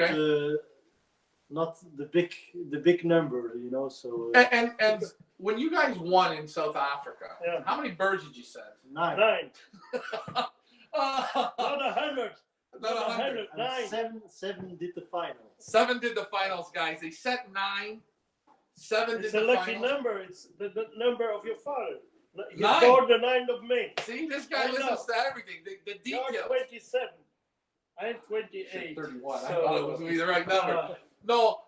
the big number, you know. So And when you guys won in South Africa, Yeah. how many birds did you send? 9. 9. Not Not 100. 100. And 9. 7 did the final. 7 did the finals, guys. They sent 9. 7 It's did a the lucky finals. number. It's the number of your father. He's 9. born the 9th of May. See, this guy I know. listens to everything. The You're details. 27. I'm 28. 31. I So- thought it was going to be the right number. No,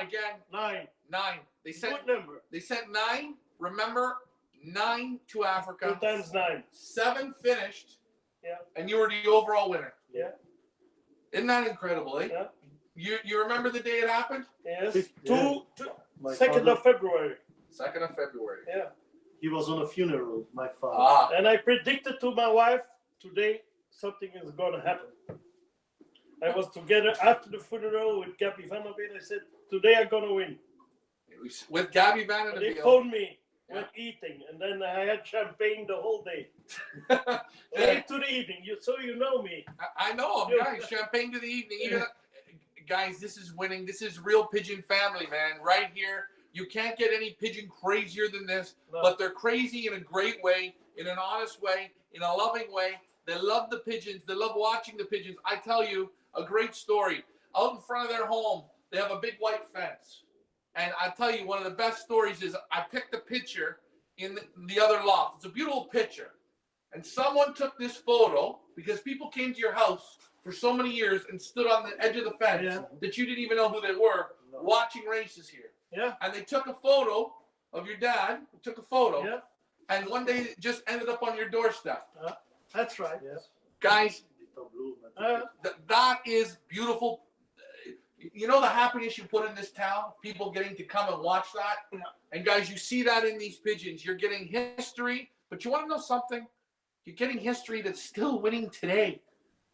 again, 9. 9. They sent Good number. 9. Remember, 9 to 2 Africa. times 9. 7 finished. Yeah. And you were the overall winner. Yeah. Isn't that incredible, eh? Yeah. You remember the day it happened? Yes. Fifth- 2 My 2nd father, of February. 2nd of February. Yeah. he was on a funeral. My father. Ah. And I predicted to my wife today something is going to happen. I was together after the funeral with Gabby Van der Been. I said, today I'm going to win. With Gabby Van And der they Been. phoned me Yeah. when eating. And then I had champagne the whole day. Late to the evening. So you know me. I know, Yeah. guys. Champagne to the evening. Even guys, this is winning. This is real pigeon family, man. Right here. You can't get any pigeon crazier than this. No. But they're crazy in a great way, in an honest way, in a loving way. They love the pigeons. They love watching the pigeons. I tell you a great story. Out in front of their home, they have a big white fence. And I tell you, one of the best stories is I picked a picture in the other loft. It's a beautiful picture. And someone took this photo because people came to your house for so many years and stood on the edge of the fence Yeah. that you didn't even know who they were No. watching races here. Yeah. And they took a photo of your dad, took a photo, Yeah. and one day it just ended up on your doorstep. That's right. Yes. Guys, Uh, that is beautiful. You know the happiness you put in this town? People getting to come and watch that? Yeah. And guys, you see that in these pigeons. You're getting history, but you want to know something? You're getting history that's still winning today.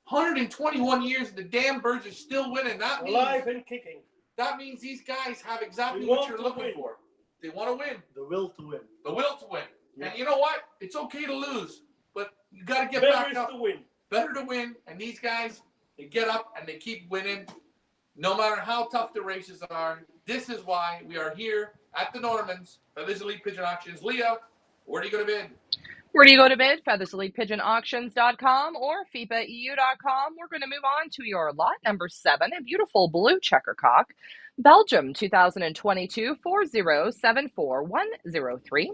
121 years and the damn birds are still winning. alive and kicking. That means these guys have exactly They what want you're to looking win. for. They want to win. The will to win. The will to win. Yeah. And you know what? It's okay to lose, but you got to get Better back is up. to win. Better to win. And these guys, they get up and they keep winning. No matter how tough the races are, this is why we are here at the Normans, Feathers Elite Pigeon Auctions. Leah, where do you go to bid? Where do you go to bid? FeatherselitePigeonAuctions.com or FepaEU.com. We're going to move on to your lot number 7, a beautiful blue checker cock. Belgium 2022 4074103.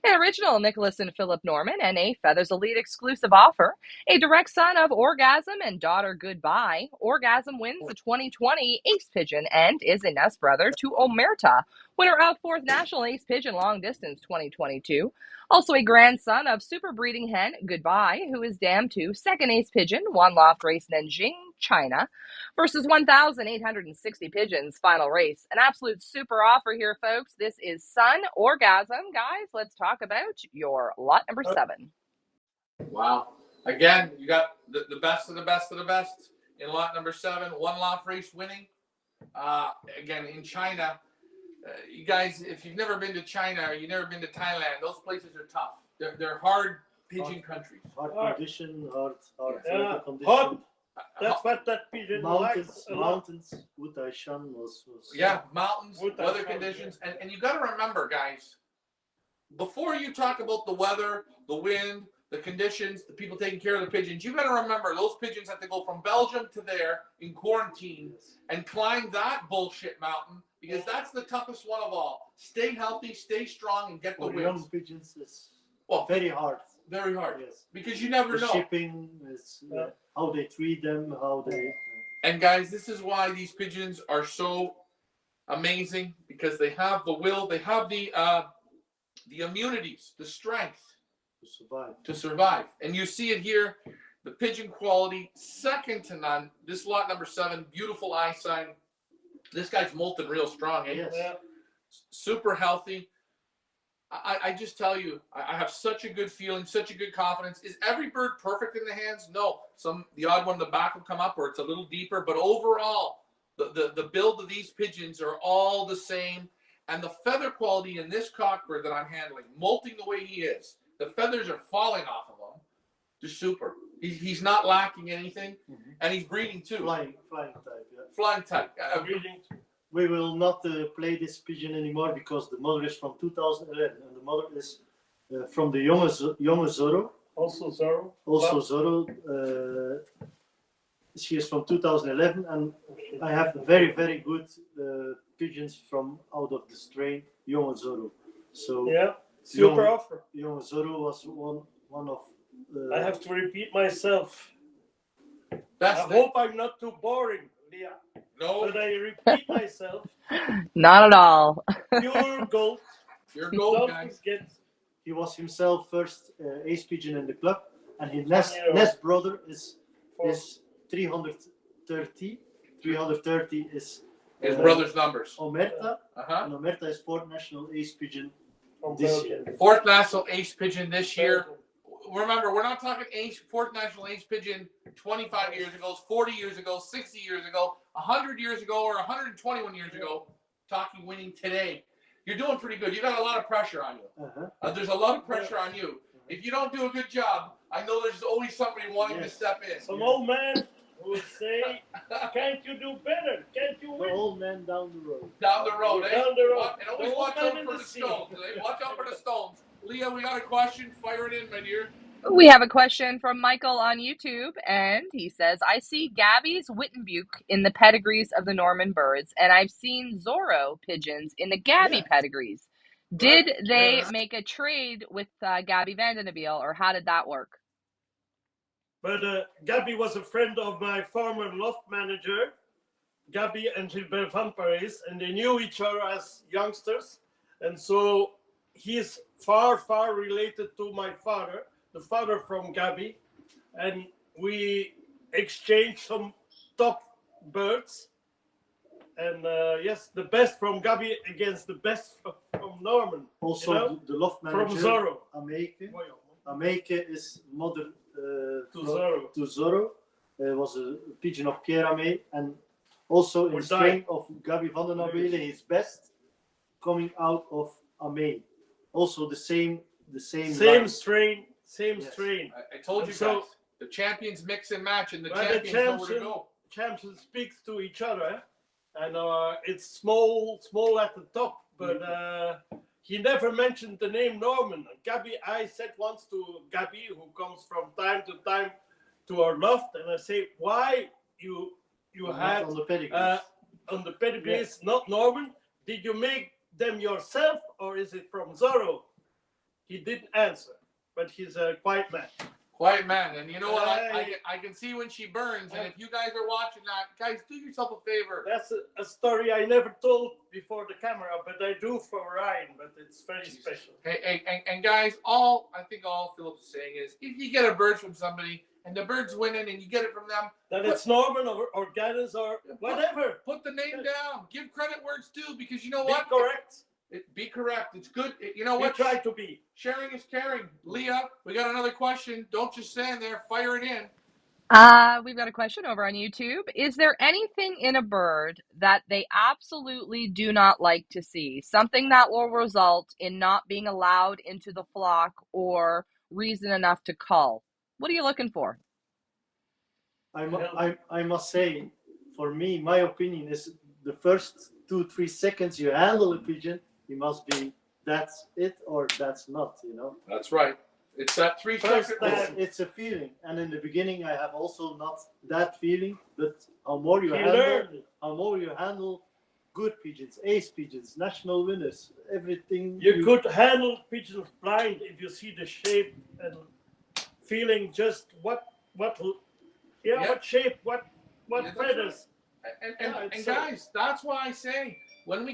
An original Nicolas and Philip Norman and a Feathers Elite exclusive offer. A direct son of Orgasm and daughter Goodbye. Orgasm wins the 2020 Ace Pigeon and is a nest brother to Omerta, winner of 4th National Ace Pigeon Long Distance 2022. Also a grandson of Super Breeding Hen Goodbye, who is dam to 2nd Ace Pigeon, One Loft Race Nanjing, China, versus 1,860 pigeons, final race. An absolute super offer here, folks. This is Sun Orgasm. Guys, let's talk about your lot number 7. Wow. Again, you got the best of the best of the best in lot number 7. One Loft Race winning. Again, in China. You guys, if you've never been to China or you've never been to Thailand, those places are tough. They're hard pigeon countries. Hard condition, hard Yeah. condition. Hot. That's what that pigeon likes. Mountains. Wutaishan was. Yeah, mountains, Wutaishan, weather conditions. And you got to remember, guys, before you talk about the weather, the wind, the conditions, the people taking care of the pigeons, you got to remember those pigeons have to go from Belgium to there in quarantine and climb that bullshit mountain, because that's the toughest one of all. Stay healthy, stay strong, and get the For wins. young pigeons, it's Well, very hard. very hard. Yes. Because you never The know. shipping is how they treat them, how they. And guys, this is why these pigeons are so amazing, because they have the will, they have the immunities, the strength To survive. to survive. And you see it here, the pigeon quality, second to none. This lot number 7, beautiful eye sign. This guy's molting real strong, eh? Yes. Yeah. Super healthy. I just tell you, I have such a good feeling, such a good confidence. Is every bird perfect in the hands? No. The odd one in the back will come up, or it's a little deeper. But overall, the build of these pigeons are all the same. And the feather quality in this cockbird that I'm handling, molting the way he is, the feathers are falling off of him. Just super. He's not lacking anything, and he's breeding too. Flying type. Yeah. Flying type. Breeding. We will not play this pigeon anymore because the mother is from 2011 and the mother is from the young Zorro. Also Zorro. Also Zorro. She is from 2011, and I have very, very good pigeons from out of the strain young Zorro. So Yeah. Super offer. young Zorro was one of. I have to repeat myself. That's I hope I'm not too boring, Leah. no, But I repeat myself. Not at all. Pure gold. you're gold, Don't guys. forget. He was himself first ace pigeon in the club, and his Yeah. nest brother is 330. 330 is His brother's numbers. Omerta, Uh-huh. and Omerta is 4th national ace pigeon From this Belgium. year. 4th national ace pigeon this year. Remember, we're not talking 4th national ace pigeon 25 years ago, 40 years ago, 60 years ago, 100 years ago, or 121 years ago. Talking winning today. You're doing pretty good. You got a lot of pressure on you. Uh-huh. There's a lot of pressure on you. If you don't do a good job, I know there's always somebody wanting to Yes. step in. Some old man would say, can't you do better? Can't you The win? old man down the road. Down the road, eh? Down the road. And always The watch old man out in for the the sea. stones. Eh? Watch out for the stones. Leah, we got a question. Fire it in, my dear. We have a question from Michael on YouTube, and he says, I see Gabby's Wittenbuch in the pedigrees of the Norman birds, and I've seen Zorro pigeons in the Gabby Yes. pedigrees. Did Right. they Yes. make a trade with Gabby Vandenabeel, or how did that work? But Gabby was a friend of my former loft manager, Gabby and Gilbert Van Parijs, and they knew each other as youngsters. And so he's far, far related to my father, the father from Gabby. And we exchanged some top birds. And yes, the best from Gabby against the best from Norman. Also, You know? the loft manager, From Zorro. Ameke is mother Zorro. to Zorro. Was a pigeon of Kerame, and also in Or strain of Gabi van den Abele, his best, coming out of Ame. Also the same line. strain, Yes. strain. I told you So- guys. The champions mix and match, and the Well, the champions know where to go. champions speak to each other, and it's small at the top, but he never mentioned the name Norman. Gabby, I said once to Gabby, who comes from time to time to our loft, and I say, why you Not had on the pedigrees. on the pedigrees, not Norman. Did you make them yourself, or is it from Zorro? He didn't answer, but he's a quiet man. Quiet man. And you know what? I can see when she burns. And if you guys are watching that, guys, do yourself a favor. That's a story I never told before the camera, but I do for Ryan, but it's very special. And guys, I think all Philip's saying is, if you get a bird from somebody and the bird's winning and you get it from them, then it's Norman or Gannis or whatever. Put the name down. Give credit where it's due, because you know Be what? correct. Be correct. It's good. You know what? We try to be. Sharing is caring. Leah, we got another question. Don't just stand there. Fire it in. We've got a question over on YouTube. Is there anything in a bird that they absolutely do not like to see? Something that will result in not being allowed into the flock or reason enough to cull? What are you looking for? I must say, for me, my opinion is the first 2-3 seconds you handle a pigeon, you must be, that's it or that's not, you know. That's right. It's that 3 seconds. It's a feeling, and in the beginning I have also not that feeling, but how more you handle good pigeons, ace pigeons, national winners, everything. You could handle pigeons blind if you see the shape and feeling just what shape, what feathers. And guys, that's why I say, when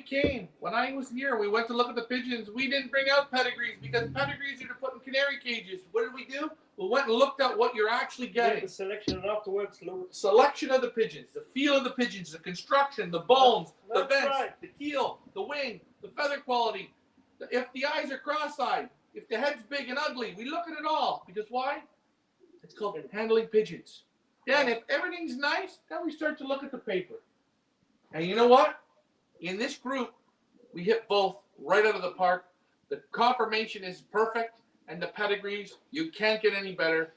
I was here, we went to look at the pigeons. We didn't bring out pedigrees, because pedigrees are to put in canary cages. What did we do? We went and looked at what you're actually getting. The selection, and afterwards, selection of the pigeons, the feel of the pigeons, the construction, the bones, the vents, the keel, the wing, the feather quality. If the eyes are cross-eyed, if the head's big and ugly, we look at it all. Because why? It's called handling pigeons. Then if everything's nice, then we start to look at the paper. And you know what? In this group, we hit both right out of the park. The confirmation is perfect, and the pedigrees, you can't get any better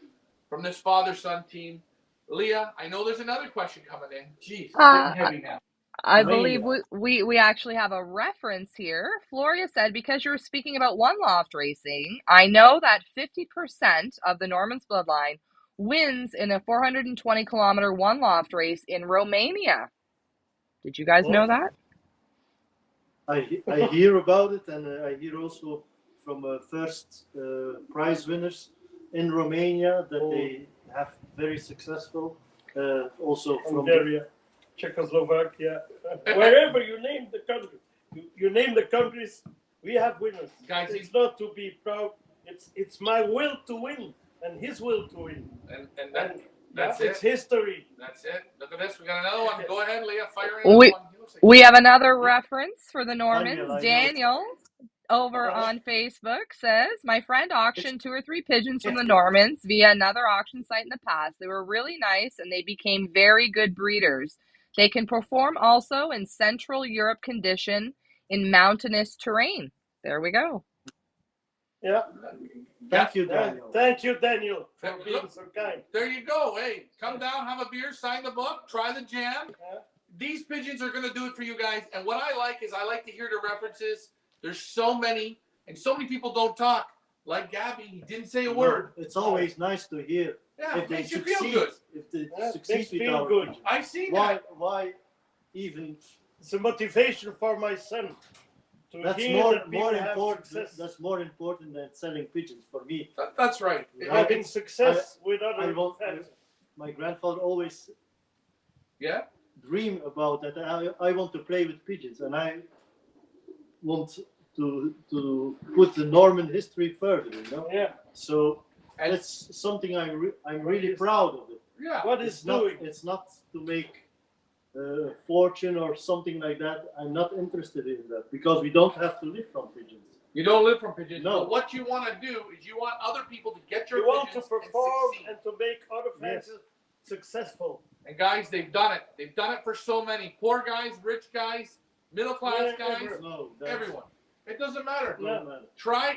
from this father-son team. Leah, I know there's another question coming in. Jeez, it's getting heavy now. I believe we actually have a reference here. Floria said, because you're speaking about one loft racing, I know that 50% of the Norman's bloodline wins in a 420-kilometer one loft race in Romania. Did you guys know that? I hear about it, and I hear also from first prize winners in Romania that they have very successful. Also from Bulgaria, Czechoslovakia, wherever you name the country, you name the countries, we have winners. Guys, it's not to be proud. It's my will to win and his will to win. And that's it. It's history. That's it. Look at this. We got another one. Go ahead, Leah. Fire in. We have another reference for the Normans. Daniel over on Facebook says, my friend auctioned 2 or 3 pigeons from the Normans via another auction site in the past. They were really nice and they became very good breeders. They can perform also in Central Europe condition in mountainous terrain. There we go. Yeah. Thank you, Daniel. Thank you, Daniel, for being so kind. There you go. Hey, come down, have a beer, sign the book, try the jam. Yeah. These pigeons are going to do it for you guys. And what I like is I like to hear the references. There's so many, and so many people don't talk. Like Gabby, he didn't say a word. It's always nice to hear. Yeah, if they succeed. Feel good. If they succeed feel good. I see that. Why even? It's a motivation for my son. That's more important. That's more important than selling pigeons for me. That's right. Having success with other fans. My grandfather always dream about that. I want to play with pigeons, and I want to put the Norman history further. You know. Yeah. So that's something I'm really proud of it. Yeah. What is doing? It's not to make fortune or something like that. I'm not interested in that because we don't have to live from pigeons. You don't live from pigeons. No. But what you want to do is you want other people to get your pigeons. You want to perform and to make other fans successful. And guys, they've done it. They've done it for so many. Poor guys, rich guys, middle class guys, everyone. It doesn't matter. Try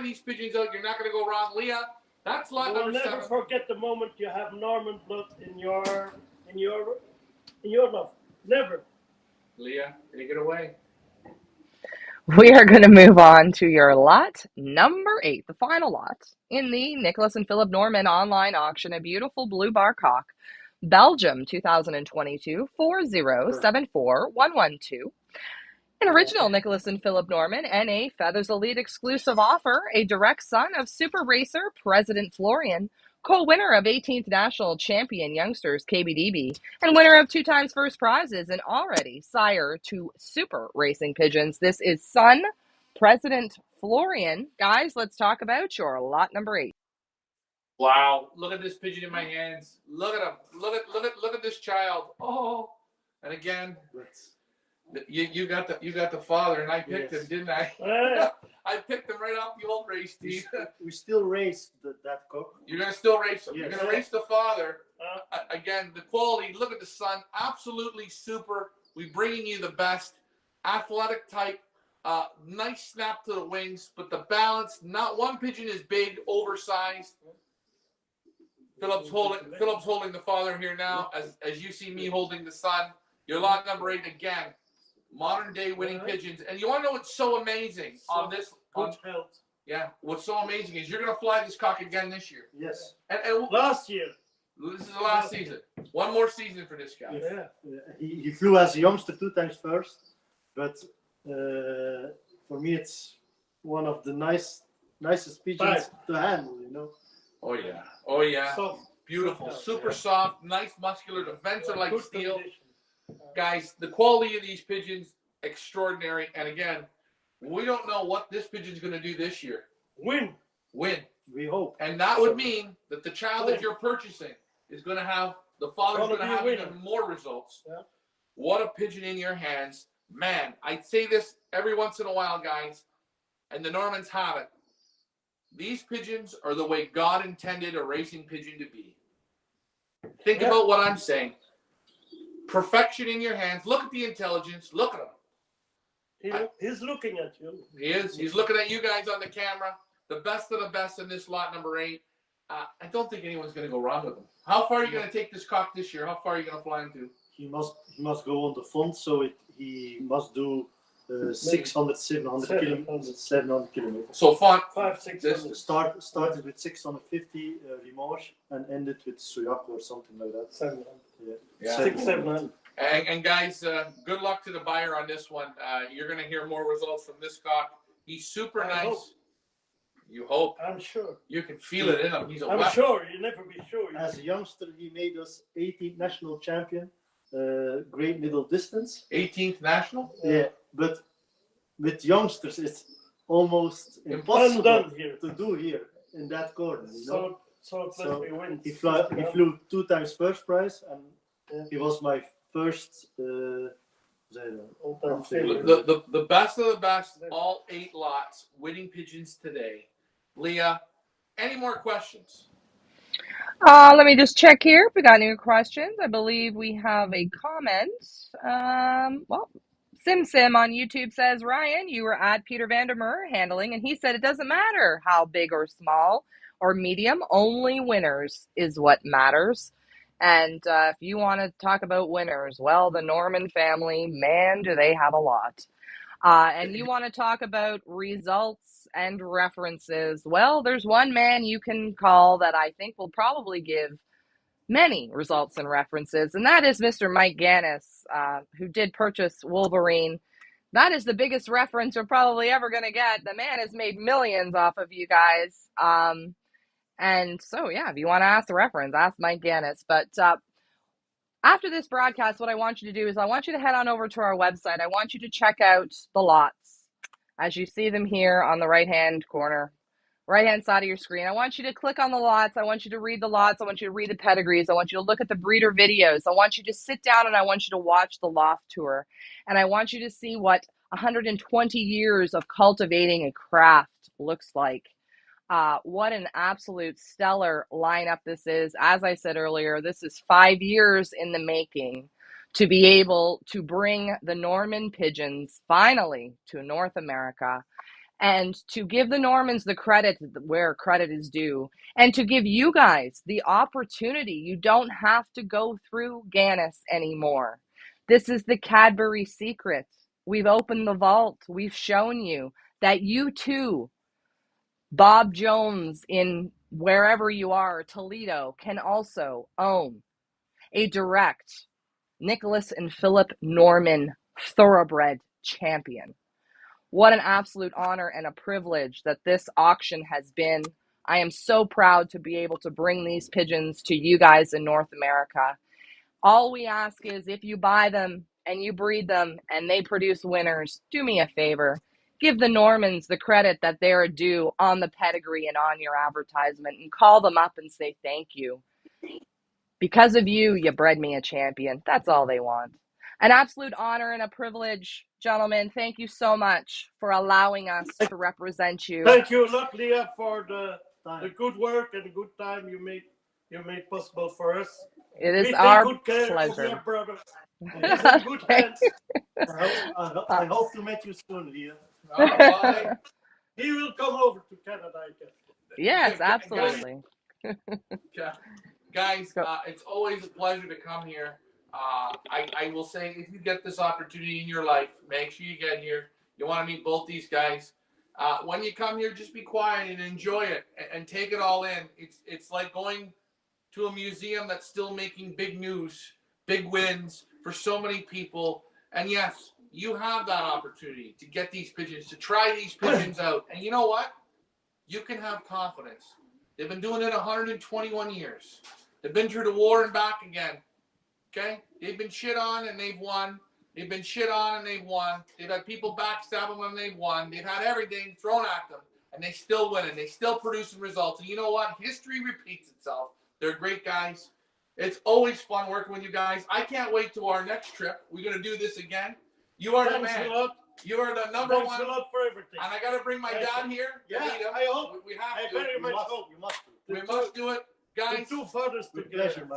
these pigeons out. You're not going to go wrong. Leah, that's lot number 7. Never forget the moment you have Norman blood in your love. Never. Leah, take it away. We are going to move on to your lot number 8, the final lot in the Nicolas and Philip Norman online auction, a beautiful blue bar cock Belgium 2022 4074112. An original Nicolas and Philip Norman and a Feathers Elite exclusive offer, a direct son of super racer President Florian, co-winner of 18th National Champion Youngsters KBDB, and winner of 2 times first prizes, and already sire to super racing pigeons. This is son President Florian. Guys, let's talk about your lot number 8. Wow! Look at this pigeon in my hands. Look at him. Look at this child. Oh, and again, you got the father, and I picked him, didn't I? I picked him right off the old race team. We still race that cock. You're gonna still race him. Yes. You're gonna race the father. Again, the quality. Look at the son. Absolutely super. We're bringing you the best. Athletic type. Nice snap to the wings, but the balance. Not one pigeon is big, oversized. Philip's holding the father here now, as you see me holding the son. Your lot number 8 again. Modern day winning pigeons. And you want to know what's so amazing on this? Yeah, what's so amazing is you're going to fly this cock again this year. Yes. And Last year. This is the last season. One more season for this guy. Yeah. He flew as a youngster 2 times first, but for me it's one of the nicest pigeons to handle, you know. Oh yeah. Oh yeah. Soft. Beautiful. Soft, Super soft, nice muscular, the vents are like Good steel. condition. Guys, the quality of these pigeons, extraordinary. And again, we don't know what this pigeon's going to do this year. Win. We hope. And that would mean that the child that you're purchasing is going to have, the father's going to have even more results. Yeah. What a pigeon in your hands. Man, I say this every once in a while, guys, and the Normans have it. These pigeons are the way God intended a racing pigeon to be. Think about what I'm saying. Perfection in your hands. Look at the intelligence. Look at him. He's looking at you. He is. He's looking at you guys on the camera. The best of the best in this lot number 8. I don't think anyone's going to go wrong with him. How far are you going to take this cock this year? How far are you going to fly him to? He must go on the front, so he must do 600, 700 kilometers. So fun. 500-600. Started with 650 Limoges and ended with Soyak or something like that. 700. Yeah. 600-700. And guys, good luck to the buyer on this one. You're going to hear more results from this cock. He's super nice. Hope. You hope. I'm sure. You can feel it in him. He's a I'm weapon. sure. You never be sure. As a youngster, he made us 18th national champion, great middle distance. 18th national? Yeah, but with youngsters, it's almost impossible to do here in that corner. You know? So he wins. He flew 2 times first prize, and he was my first. The best of the best, all 8 lots, winning pigeons today. Leah, any more questions? Let me just check here if we got any questions. I believe we have a comment. Well, Sim on YouTube says, Ryan, you were at Peter Vandermeer handling, and he said it doesn't matter how big or small or medium, only winners is what matters. And if you want to talk about winners, well, the Norman family, man, do they have a lot. And you want to talk about results and references, well, there's one man you can call that I think will probably give many results and references, and that is Mr. Mike Gannis, who did purchase Wolverine. That is the biggest reference you're probably ever going to get. The man has made millions off of you guys. And so, yeah, if you want to ask the reference, ask Mike Gannis. But after this broadcast, what I want you to do is I want you to head on over to our website. I want you to check out the lots as you see them here on the right-hand corner, right-hand side of your screen. I want you to click on the lots. I want you to read the lots. I want you to read the pedigrees. I want you to look at the breeder videos. I want you to sit down and I want you to watch the loft tour. And I want you to see what 120 years of cultivating a craft looks like. What an absolute stellar lineup this is. As I said earlier, this is 5 years in the making to be able to bring the Norman pigeons finally to North America, and to give the Normans the credit where credit is due, and to give you guys the opportunity. You don't have to go through Gannis anymore. This is the Cadbury secret. We've opened the vault. We've shown you that you too, Bob Jones in wherever you are, Toledo, can also own a direct Nicolas and Filip Norman thoroughbred champion. What an absolute honor and a privilege that this auction has been. I am so proud to be able to bring these pigeons to you guys in North America. All we ask is if you buy them and you breed them and they produce winners, do me a favor. Give the Normans the credit that they're due on the pedigree and on your advertisement, and call them up and say thank you. Because of you, you bred me a champion. That's all they want. An absolute honor and a privilege, gentlemen. Thank you so much for allowing us to represent you. Thank you, Leah, for the good work and the good time you made possible for us. It is we our take good care pleasure. of your brother. He's in good hands. I hope to meet you soon, Leah. He will come over to Canada, I guess. Yes, absolutely. Guys, it's always a pleasure to come here. I will say, if you get this opportunity in your life, make sure you get here. You want to meet both these guys. When you come here, just be quiet and enjoy it and take it all in. It's like going to a museum that's still making big news, big wins for so many people. And yes, you have that opportunity to get these pigeons, to try these pigeons out. And you know what? You can have confidence. They've been doing it 121 years. They've been through the war and back again. Okay? They've been shit on and they've won. They've been shit on and they've won. They've had people backstab them and they've won. They've had everything thrown at them and they still win and they still producing results. And you know what? History repeats itself. They're great guys. It's always fun working with you guys. I can't wait to our next trip. We're going to do this again. You are the man. You are the number one. Thanks a lot for everything. And I got to bring my dad here. Yeah, I hope. We have I to. very much hope. We must do it, guys. The two fathers together.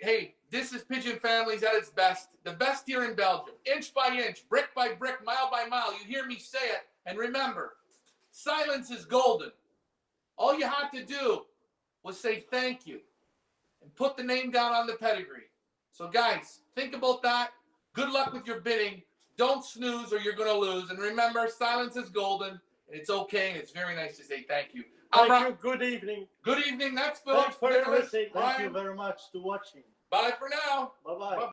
Hey, this is Pigeon Families at its best. The best here in Belgium. Inch by inch, brick by brick, mile by mile. You hear me say it. And remember, silence is golden. All you had to do was say thank you and put the name down on the pedigree. So, guys, think about that. Good luck with your bidding. Don't snooze or you're going to lose. And remember, silence is golden. And it's okay. And it's very nice to say thank you. Thank you. Good evening. Good evening. That's Phil. Thanks for listening. Thank you very much for watching. Bye for now. Bye-bye.